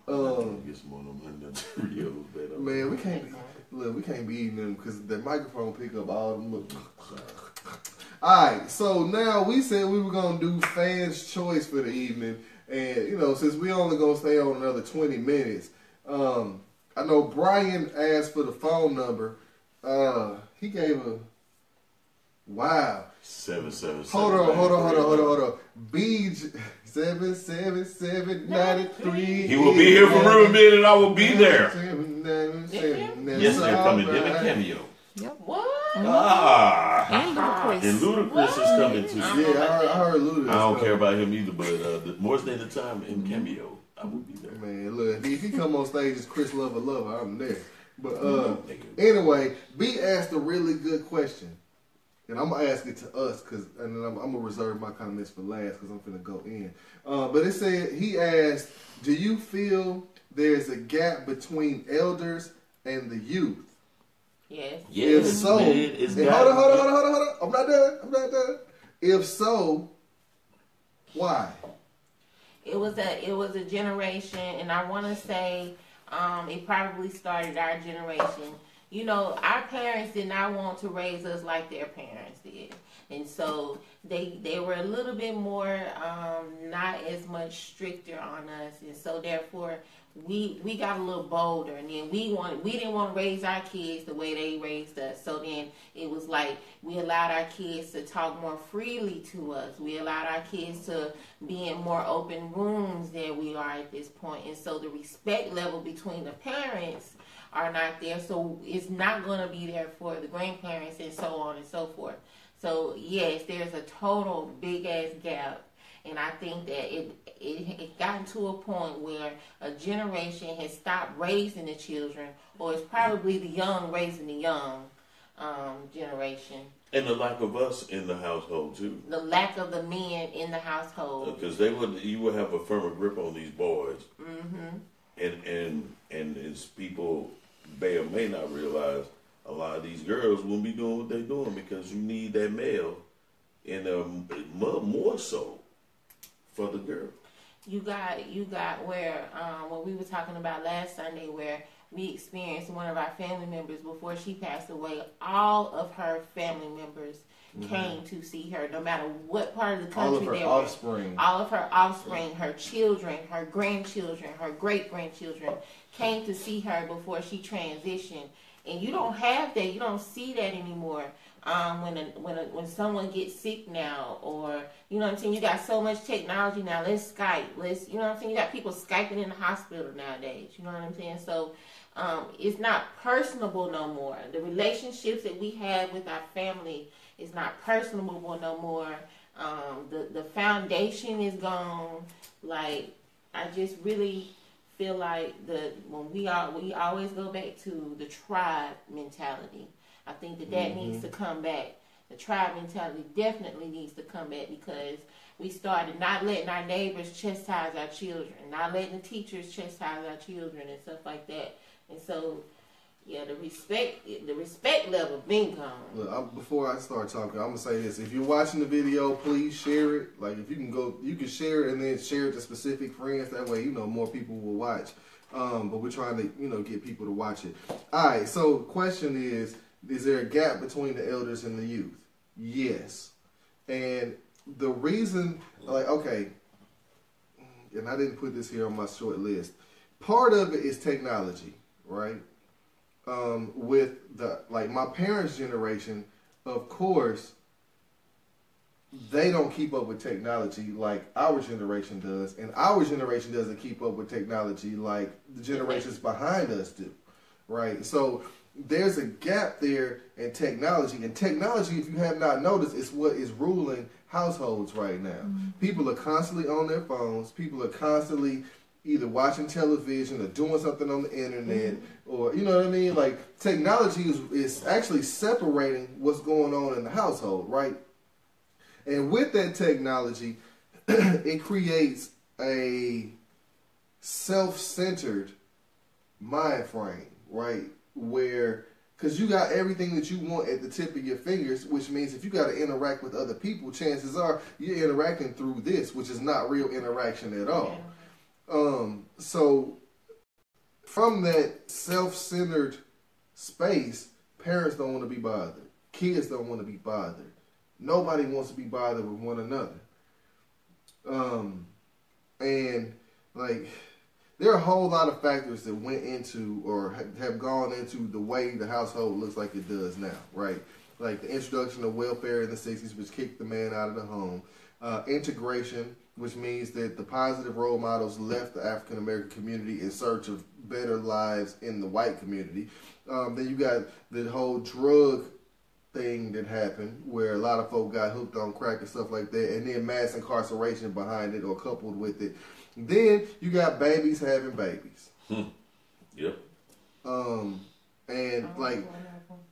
S1: Get some more of them Cheerios,
S3: man, we can't. We can't be eating them because the microphone pick up all them. Look. Alright, so now we said we were going to do fans' choice for the evening. And, you know, since we only going to stay on another 20 minutes, I know Brian asked for the phone number. He gave a, wow.
S1: 777.
S3: Hold on. Beach 77793.
S1: He will be here for real minute and I will be there. Yes, they're coming. Him and Cameo.
S4: Yep.
S2: What?
S4: And Ludacris.
S1: And Ludacris is coming too.
S3: Yeah, I heard Ludacris.
S1: I don't care about him either, but more than the time in Cameo, I will be there.
S3: Man, look, if he come on stage as Chris Lover, I'm there. But anyway, B asked a really good question. And I'm going to ask it to us, and then I'm going to reserve my comments for last because I'm going to go in. But it said, he asked, do you feel there's a gap between elders and the youth?
S2: Yes.
S3: If so, hold on. I'm not done. If so, why?
S2: It was a generation, and I want to say it probably started our generation. You know, our parents did not want to raise us like their parents did. And so they were a little bit more, not as much stricter on us. And so therefore, we got a little bolder. And then we didn't want to raise our kids the way they raised us. So then it was like we allowed our kids to talk more freely to us. We allowed our kids to be in more open rooms than we are at this point. And so the respect level between the parents are not there, so it's not going to be there for the grandparents and so on and so forth. So yes, there's a total big ass gap, and I think that it gotten to a point where a generation has stopped raising the children, or it's probably the young raising the young generation.
S1: And the lack of us in the household too.
S2: The lack of the men in the household,
S1: because you would have a firmer grip on these boys. And as people may or may not realize, a lot of these girls won't be doing what they're doing because you need that male, and more so for the girl. You got
S2: where what we were talking about last Sunday, where we experienced one of our family members before she passed away. All of her family members came to see her, no matter what part of the country they were. All of her offspring, her children, her grandchildren, her great-grandchildren came to see her before she transitioned. And you don't have that. You don't see that anymore. When someone gets sick now, or you know what I'm saying, you got so much technology now. Let's Skype. You know what I'm saying. You got people Skyping in the hospital nowadays. You know what I'm saying. So it's not personable no more. The relationships that we have with our family is not personable no more. The foundation is gone. Like, I just really feel like we always go back to the tribe mentality. I think that needs to come back. The tribe mentality definitely needs to come back, because we started not letting our neighbors chastise our children, not letting the teachers chastise our children and stuff like that. And so, yeah, the respect level been gone.
S3: Look, before I start talking, I'm gonna say this: if you're watching the video, please share it. Like, if you can share it and then share it to specific friends. That way, more people will watch. But we're trying to, get people to watch it. All right. So, question is there a gap between the elders and the youth? Yes. And the reason, okay, and I didn't put this here on my short list. Part of it is technology, right? With my parents' generation, of course, they don't keep up with technology like our generation does, and our generation doesn't keep up with technology like the generations behind us do, right? So there's a gap there in technology, and technology, if you have not noticed, is what is ruling households right now. Mm-hmm. People are constantly on their phones. People are constantly either watching television or doing something on the internet, or, you know what I mean? Like, technology is actually separating what's going on in the household, right? And with that technology, it creates a self-centered mind frame, right? Because you got everything that you want at the tip of your fingers, which means if you got to interact with other people, chances are you're interacting through this, which is not real interaction at all. So from that self-centered space, parents don't want to be bothered. Kids don't want to be bothered. Nobody wants to be bothered with one another. And there are a whole lot of factors that went into or have gone into the way the household looks like it does now, right? Like the introduction of welfare in the 60s, which kicked the man out of the home. Integration, which means that the positive role models left the African American community in search of better lives in the white community. Then you got the whole drug thing that happened where a lot of folk got hooked on crack and stuff like that, and then mass incarceration behind it or coupled with it. Then you got babies having babies.
S1: Yep.
S3: And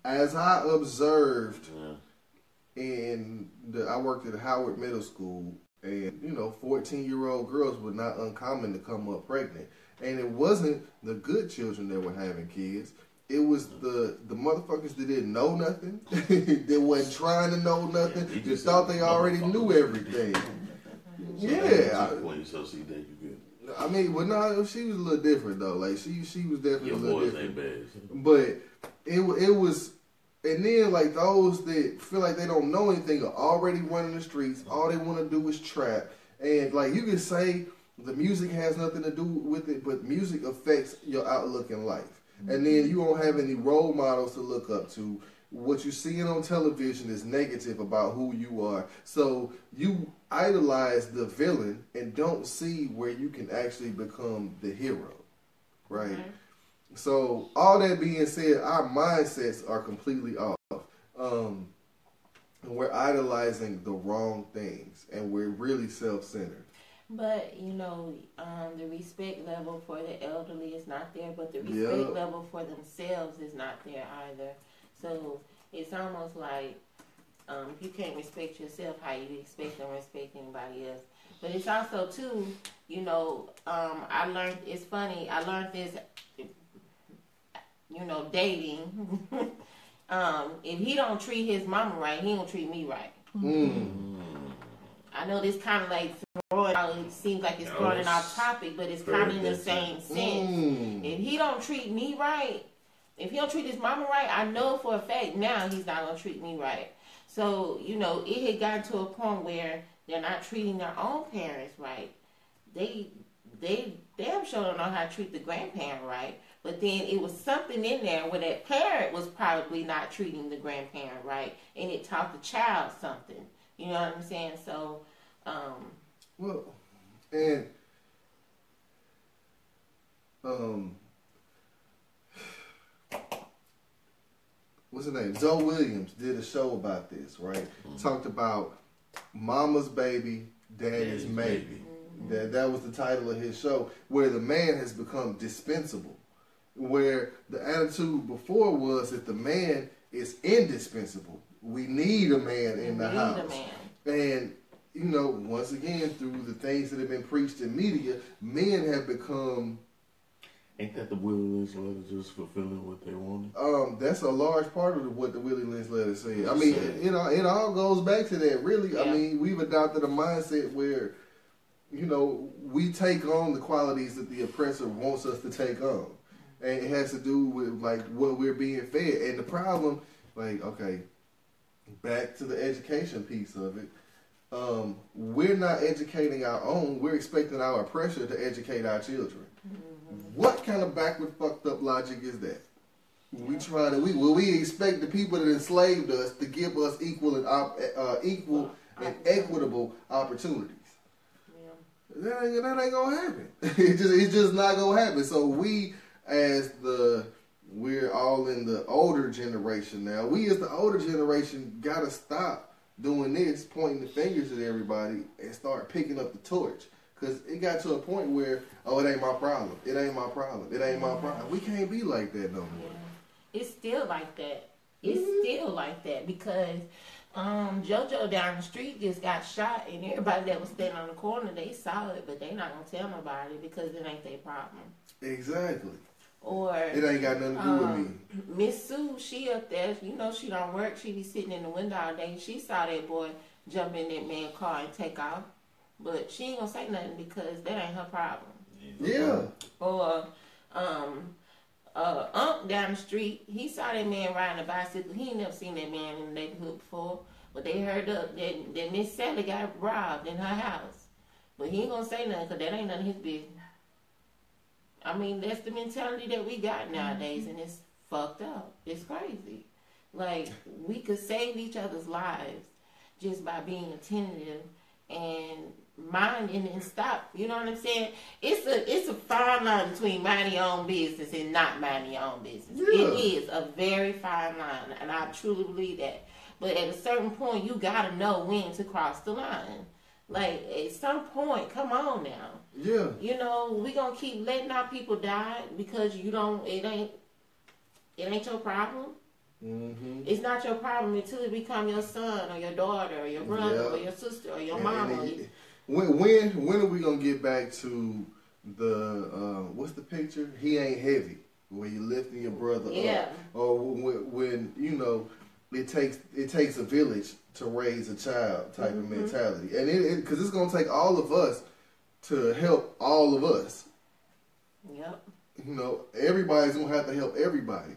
S3: as I observed I worked at Howard Middle School, and 14-year-old girls were not uncommon to come up pregnant. And it wasn't the good children that were having kids. It was the motherfuckers that didn't know nothing, that wasn't trying to know nothing, just thought they already knew everything. Yeah. I mean, well, no, she was a little different though. Like she was definitely a little different. But it was, and then those that feel like they don't know anything are already running the streets. All they want to do is trap, and you can say the music has nothing to do with it, but music affects your outlook in life. And then you don't have any role models to look up to. What you're seeing on television is negative about who you are. So you idolize the villain and don't see where you can actually become the hero, right? Mm-hmm. So all that being said, our mindsets are completely off. And we're idolizing the wrong things, and we're really self-centered.
S2: But, the respect level for the elderly is not there, but the respect level for themselves is not there either. So it's almost like if you can't respect yourself, how you expect to respect anybody else. But it's also, too, I learned, it's funny, I learned this, dating. If he don't treat his mama right, he don't treat me right. I know this kind of throwing out, it seems like it's throwing it off topic, but it's kind of in the same sense. If he don't treat me right, if he don't treat his mama right, I know for a fact now he's not going to treat me right. So, it had gotten to a point where they're not treating their own parents right. They they damn sure don't know how to treat the grandparent right. But then it was something in there where that parent was probably not treating the grandparent right, and it taught the child something. You know what I'm saying? So,
S3: well, and what's his name? Zoe Williams did a show about this, right? Talked about Mama's Baby, Daddy's Maybe. That was the title of his show, where the man has become dispensable. Where the attitude before was that the man is indispensable. We need a man in the house. And, you know, once again, through the things that have been preached in media, men have become...
S1: Ain't that the Willie Lynch letter just fulfilling what they wanted?
S3: That's a large part of what the Willie Lynch letter said. I mean, you know, it all goes back to that, really. Yeah. I mean, we've adopted a mindset where, you know, we take on the qualities that the oppressor wants us to take on. And it has to do with, like, what we're being fed. And the problem, like, okay, back to the education piece of it. We're not educating our own. We're expecting our oppressor to educate our children. What kind of backward, fucked up logic is that? We expect the people that enslaved us to give us equal and equitable opportunities. Yeah. That ain't gonna happen. It's just not gonna happen. So we're all in the older generation now. We as the older generation gotta stop doing this, pointing the fingers at everybody, and start picking up the torch. Because it got to a point where, oh, it ain't my problem. It ain't my problem. It ain't my problem. We can't be like that no more.
S2: It's still like that. It's still like that because JoJo down the street just got shot, and everybody that was standing on the corner, they saw it, but they not going to tell nobody because it ain't their problem.
S3: Exactly.
S2: Or
S3: it ain't got nothing to do with me.
S2: Miss Sue, she up there, you know she don't work. She be sitting in the window all day. She saw that boy jump in that man's car and take off. But she ain't gonna say nothing because that ain't her problem.
S3: Yeah.
S2: Or down the street, he saw that man riding a bicycle. He ain't never seen that man in the neighborhood before. But they heard that Miss Sally got robbed in her house. But he ain't gonna say nothing because that ain't none of his business. I mean, that's the mentality that we got nowadays, and it's fucked up. It's crazy. Like, we could save each other's lives just by being attentive and minding and stop. You know what I'm saying? It's a fine line between minding your own business and not minding your own business. Yeah. It is a very fine line, and I truly believe that. But at a certain point, you gotta know when to cross the line. Like, at some point, come on now.
S3: Yeah.
S2: You know, we gonna keep letting our people die because it ain't your problem. Mm-hmm. It's not your problem until it become your son or your daughter or your brother or your sister or your mama.
S3: When are we gonna get back to the what's the picture? He ain't heavy. Where you lifting your brother up, or when you know it takes a village to raise a child type of mentality, and because it's gonna take all of us to help all of us.
S2: Yep.
S3: You know, everybody's gonna have to help everybody.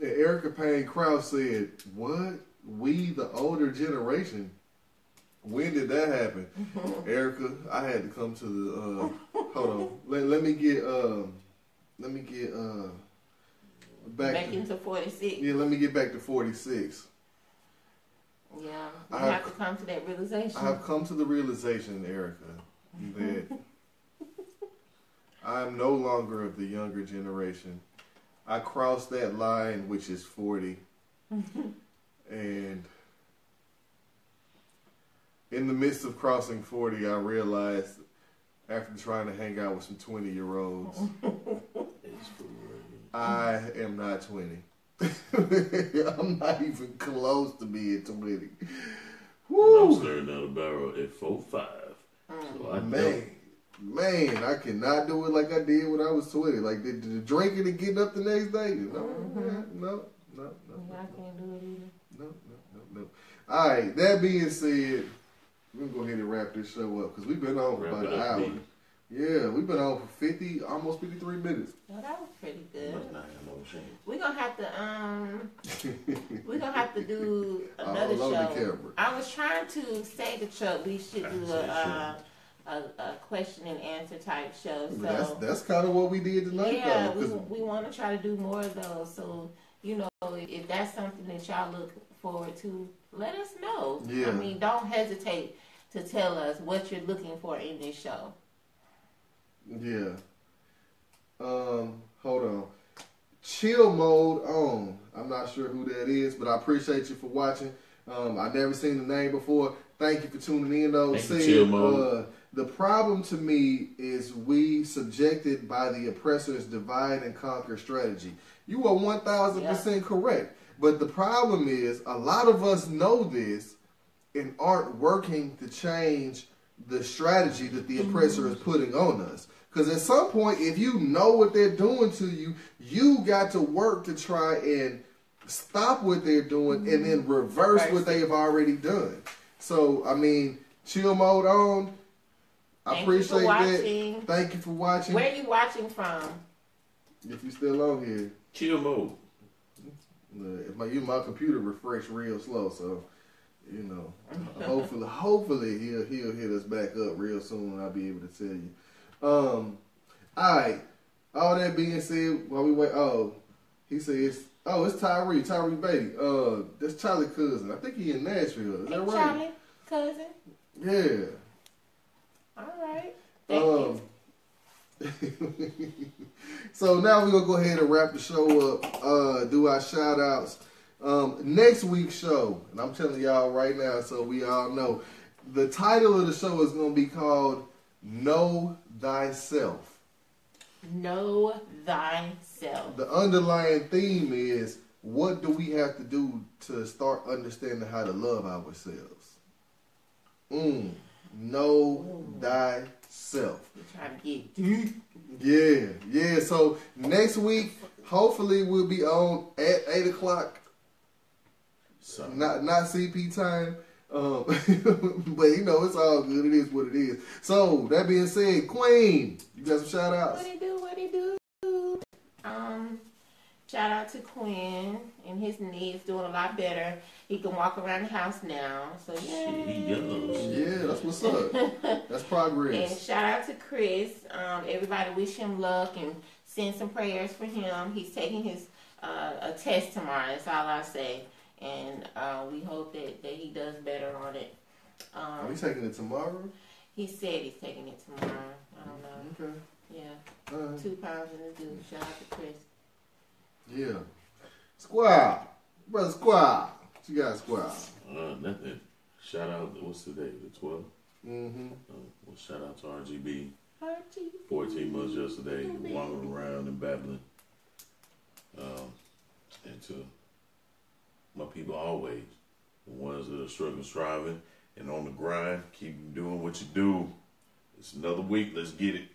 S3: And Erica Payne Krause said, "What? We, the older generation? When did that happen?" Erica, I had to come to the. Hold on. Let me get back
S2: into 46.
S3: Yeah, let me get back to 46.
S2: Yeah, you have to come to that realization.
S3: I have come to the realization, Erica, that I'm no longer of the younger generation. I crossed that line, which is 40, and in the midst of crossing 40, I realized, after trying to hang out with some 20-year-olds, I am not 20. I'm not even close to being 20. Woo.
S1: I'm staring down the barrel at 4.5. So
S3: Man, I cannot do it like I did when I was 20. Like the drinking and getting up the next day. No.
S2: I can't do it either.
S3: No. All right, that being said, we're going to go ahead and wrap this show up because we've been on for about an hour. Yeah, we've been on for almost 53 minutes.
S2: Oh, that was pretty good. We're gonna have to do another show. I was trying to say to Chuck we should do a question and answer type show. So
S3: that's kind of what we did tonight,
S2: yeah,
S3: though.
S2: we want to try to do more of those. So you know, if that's something that y'all look forward to, let us know.
S3: Yeah.
S2: I mean, don't hesitate to tell us what you're looking for in this show.
S3: Yeah. Hold on. Chill mode on. I'm not sure who that is, but I appreciate you for watching. I've never seen the name before. Thank you for tuning in, though.
S1: Chill mode.
S3: The problem to me is we subjected by the oppressor's divide and conquer strategy. You are 1,000% correct. But the problem is a lot of us know this and aren't working to change the strategy that the oppressor is putting on us. Because at some point, if you know what they're doing to you, you got to work to try and stop what they're doing and then reverse what they've already done. So, I mean, chill mode on. I appreciate that. Thank you for watching.
S2: Where are you watching from?
S3: If you're still on here.
S1: Chill mode.
S3: My computer refreshed real slow, so you know. Hopefully he'll hit us back up real soon and I'll be able to tell you. Alright. All that being said, while we wait, he says, it's Tyree Beatty. That's Charlie cousin. I think he in Nashville. Is that right?
S2: Charlie cousin?
S3: Yeah.
S2: Alright. Thank you.
S3: So now we're going to go ahead and wrap the show up, do our shout outs. Next week's show, and I'm telling y'all right now so we all know, the title of the show is going to be called Know Thyself.
S2: Know Thyself. The
S3: underlying theme is, what do we have to do to start understanding how to love ourselves? Know thyself.
S2: You're trying to get deep.
S3: Yeah. So next week, hopefully we'll be on at 8 o'clock. Not CP time. But you know, it's all good. It is what it is. So that being said, Queen, you got some shout outs?
S2: What he do? Shout out to Quinn and his knees doing a lot better. He can walk around the house now. So yeah.
S1: He does.
S3: Yeah, that's what's up. That's progress.
S2: And shout out to Chris. Everybody wish him luck and send some prayers for him. He's taking his a test tomorrow. That's all I say. And we hope that he does better on it.
S3: Are we taking it tomorrow?
S2: He said he's taking it tomorrow. I don't know.
S3: Okay.
S2: Yeah. 2 pounds in the dew. Shout out to Chris.
S3: Yeah. Squad. Brother Squad. What you got, Squad?
S1: Nothing. Shout out, what's today? The 12th?
S3: Mm-hmm.
S1: Well, shout out to RGB. 14 months yesterday, wandering around and babbling. And to my people always, the ones that are struggling, striving, and on the grind, keep doing what you do. It's another week. Let's get it.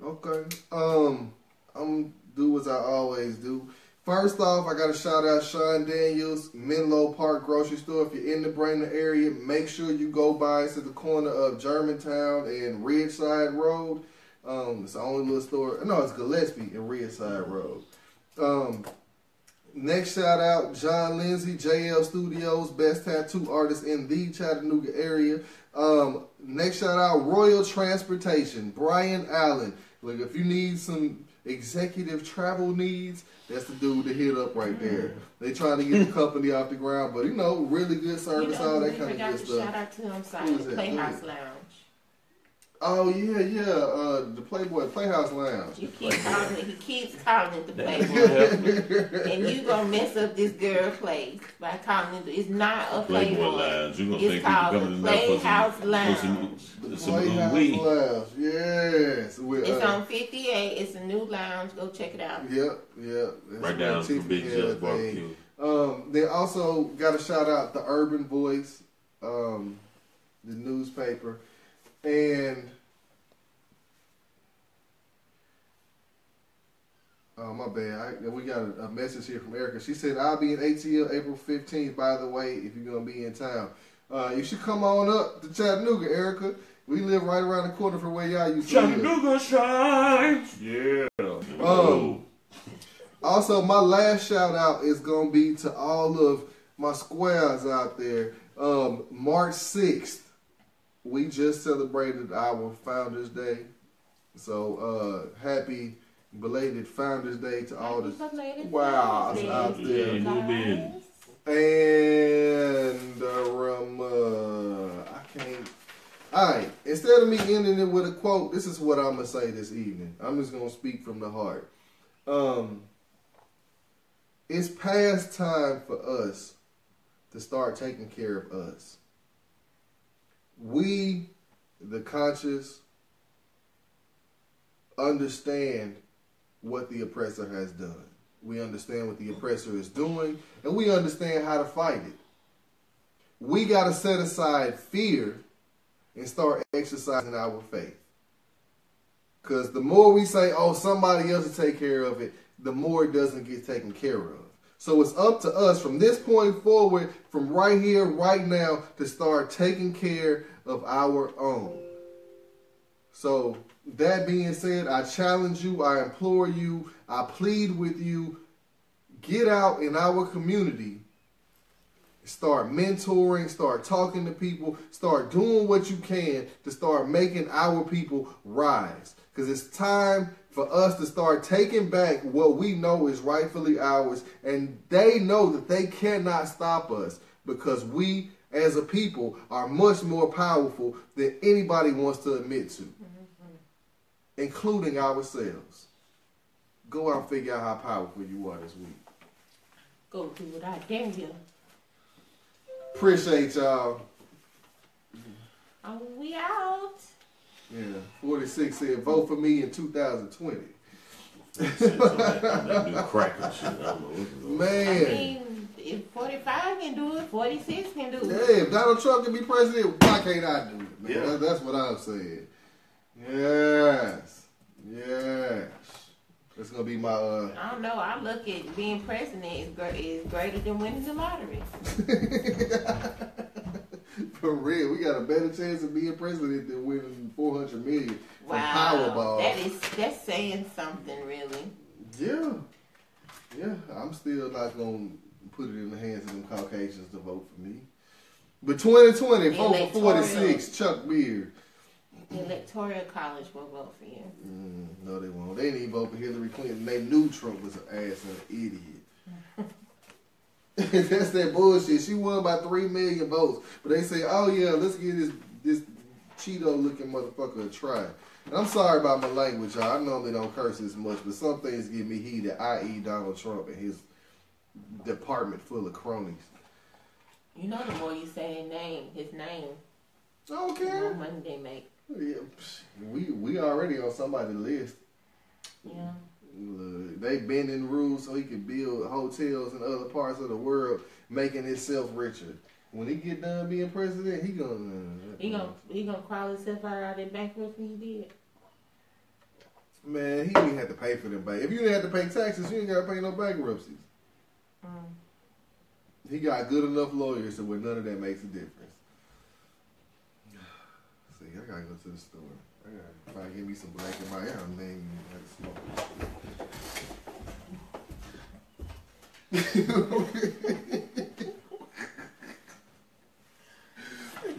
S3: Okay. I'm do as I always do. First off, I got to shout out Sean Daniels, Menlo Park Grocery Store. If you're in the Brandon area, make sure you go by. It's at the corner of Germantown and Ridgeside Road. It's the only little store. No, it's Gillespie and Ridgeside Road. Next shout out, John Lindsay, JL Studios, best tattoo artist in the Chattanooga area. Next shout out, Royal Transportation, Brian Allen. Look, if you need some executive travel needs, that's the dude to hit up right there. They trying to get the company off the ground, but you know, really good service, all that kind of good stuff.
S2: Shout out to him, sorry, Playhouse Lounge.
S3: Oh yeah, the Playboy Playhouse Lounge.
S2: You keep calling it. He keeps calling it the Playboy, and you gonna mess up this girl place by calling it. It's not a Playboy
S1: Lounge. You gonna
S2: it's
S1: think
S2: called the Playhouse Lounge.
S3: The Playhouse Lounge. Yes,
S2: it's on 58. It's a new lounge. Go check it out.
S3: Yep.
S1: Right down to Big Jill's Barbecue.
S3: They also got to shout out the Urban Voice, the newspaper. And oh my bad, we got a message here from Erica. She said, "I'll be in ATL April 15th. By the way, if you're gonna be in town, you should come on up to Chattanooga, Erica. We live right around the corner from where y'all used to live.
S1: Chattanooga shines. Yeah.
S3: Also, my last shout out is gonna be to all of my squares out there. March 6th. we just celebrated our Founders Day. So happy belated Founders Day to all the wow out there. And I can't. Alright, instead of me ending it with a quote, this is what I'm gonna say this evening. I'm just gonna speak from the heart. It's past time for us to start taking care of us. We, the conscious, understand what the oppressor has done. We understand what the oppressor is doing, and we understand how to fight it. We got to set aside fear and start exercising our faith. Because the more we say, oh, somebody else will take care of it, the more it doesn't get taken care of. So it's up to us from this point forward, from right here, right now, to start taking care of our own. So that being said, I challenge you, I implore you, I plead with you, get out in our community, start mentoring, start talking to people, start doing what you can to start making our people rise. Because it's time for us to start taking back what we know is rightfully ours, and they know that they cannot stop us because we as a people are much more powerful than anybody wants to admit to, including ourselves. Go out and figure out how powerful you are this week.
S2: Go do what I dare you.
S3: Appreciate y'all.
S2: We out.
S3: Yeah, 46 said vote for me in 2020.
S1: That new cracker shit. I don't know what
S3: Man.
S2: I mean, if 45 can do it, 46 can do it.
S3: Yeah, if Donald Trump can be president, why can't I do it, man?
S1: Yeah.
S3: That's what I'm saying. Yes. Yes. That's going to be my...
S2: I don't know. I look at being president is greater than winning the lottery.
S3: For real, we got a better chance of being president than winning $400 million from
S2: Wow.
S3: Powerball.
S2: That's saying something, really.
S3: Yeah. Yeah, I'm still not going to put it in the hands of them Caucasians to vote for me. But 2020, vote for 46, Chuck Beard.
S2: The Electoral College will vote for you.
S3: No, they won't. They didn't even vote for Hillary Clinton. They knew Trump was an ass and an idiot. That's that bullshit. She won by 3 million votes. But they say, oh yeah, let's give this Cheeto-looking motherfucker a try. And I'm sorry about my language, y'all. I normally don't curse as much, but some things give me heated, i.e. Donald Trump and his department full of cronies.
S2: You know the more you say his name,
S3: I don't
S2: the
S3: care.
S2: more money they make.
S3: Yeah, we already on somebody's list.
S2: Yeah.
S3: Look, they bending rules so he can build hotels in other parts of the world, making himself richer. When he get done being president, he gonna crawl himself out of that bankruptcy he did. Man, he didn't have to pay for them bank. If you didn't have to pay taxes, you ain't got to pay no bankruptcies. He got good enough lawyers so where none of that makes a difference. See, I gotta go to the store. I gotta try to get me some black and white. I don't name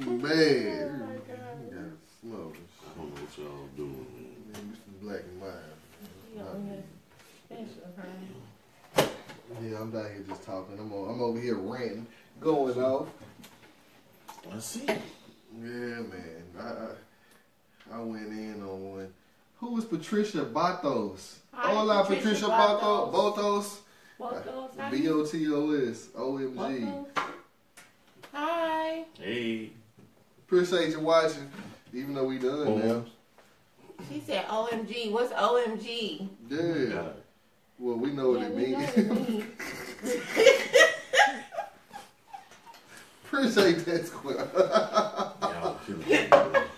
S3: Man.
S2: Oh my God.
S3: You gotta smoke.
S1: I don't know what y'all doing.
S3: Maybe some black and white.
S2: You know, special, huh?
S3: Yeah, I'm down here just talking. I'm over here ranting, going off.
S1: I see.
S3: Yeah, man. I went in on one. Who is Patricia Botos?
S2: Hi,
S3: Hola,
S2: Patricia
S3: Botos.
S2: Botos.
S3: B-O-T-O-S. OMG.
S2: Hi.
S1: Hey.
S3: Appreciate you watching, even though we done now.
S2: She said OMG. What's OMG?
S3: Yeah.
S1: God.
S3: Well, we know what
S2: Yeah,
S3: it
S2: we know
S3: means.
S2: what it means.
S3: Appreciate that, Square.
S1: Y'all killing me.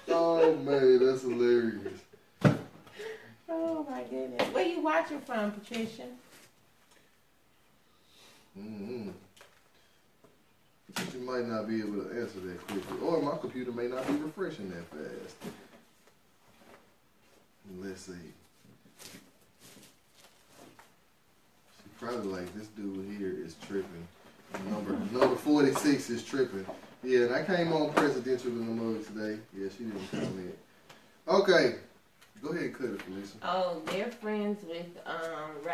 S3: Oh, man, that's hilarious.
S2: Oh my goodness. Where you watching from, Patricia?
S3: You might not be able to answer that quickly. Or my computer may not be refreshing that fast. Let's see. She probably like, this dude here is tripping. Number 46 is tripping. Yeah, and I came on presidential in the mug today. Yeah, she didn't comment. Okay. Go ahead and cut it, Felicia.
S2: Oh, they're friends with Ralph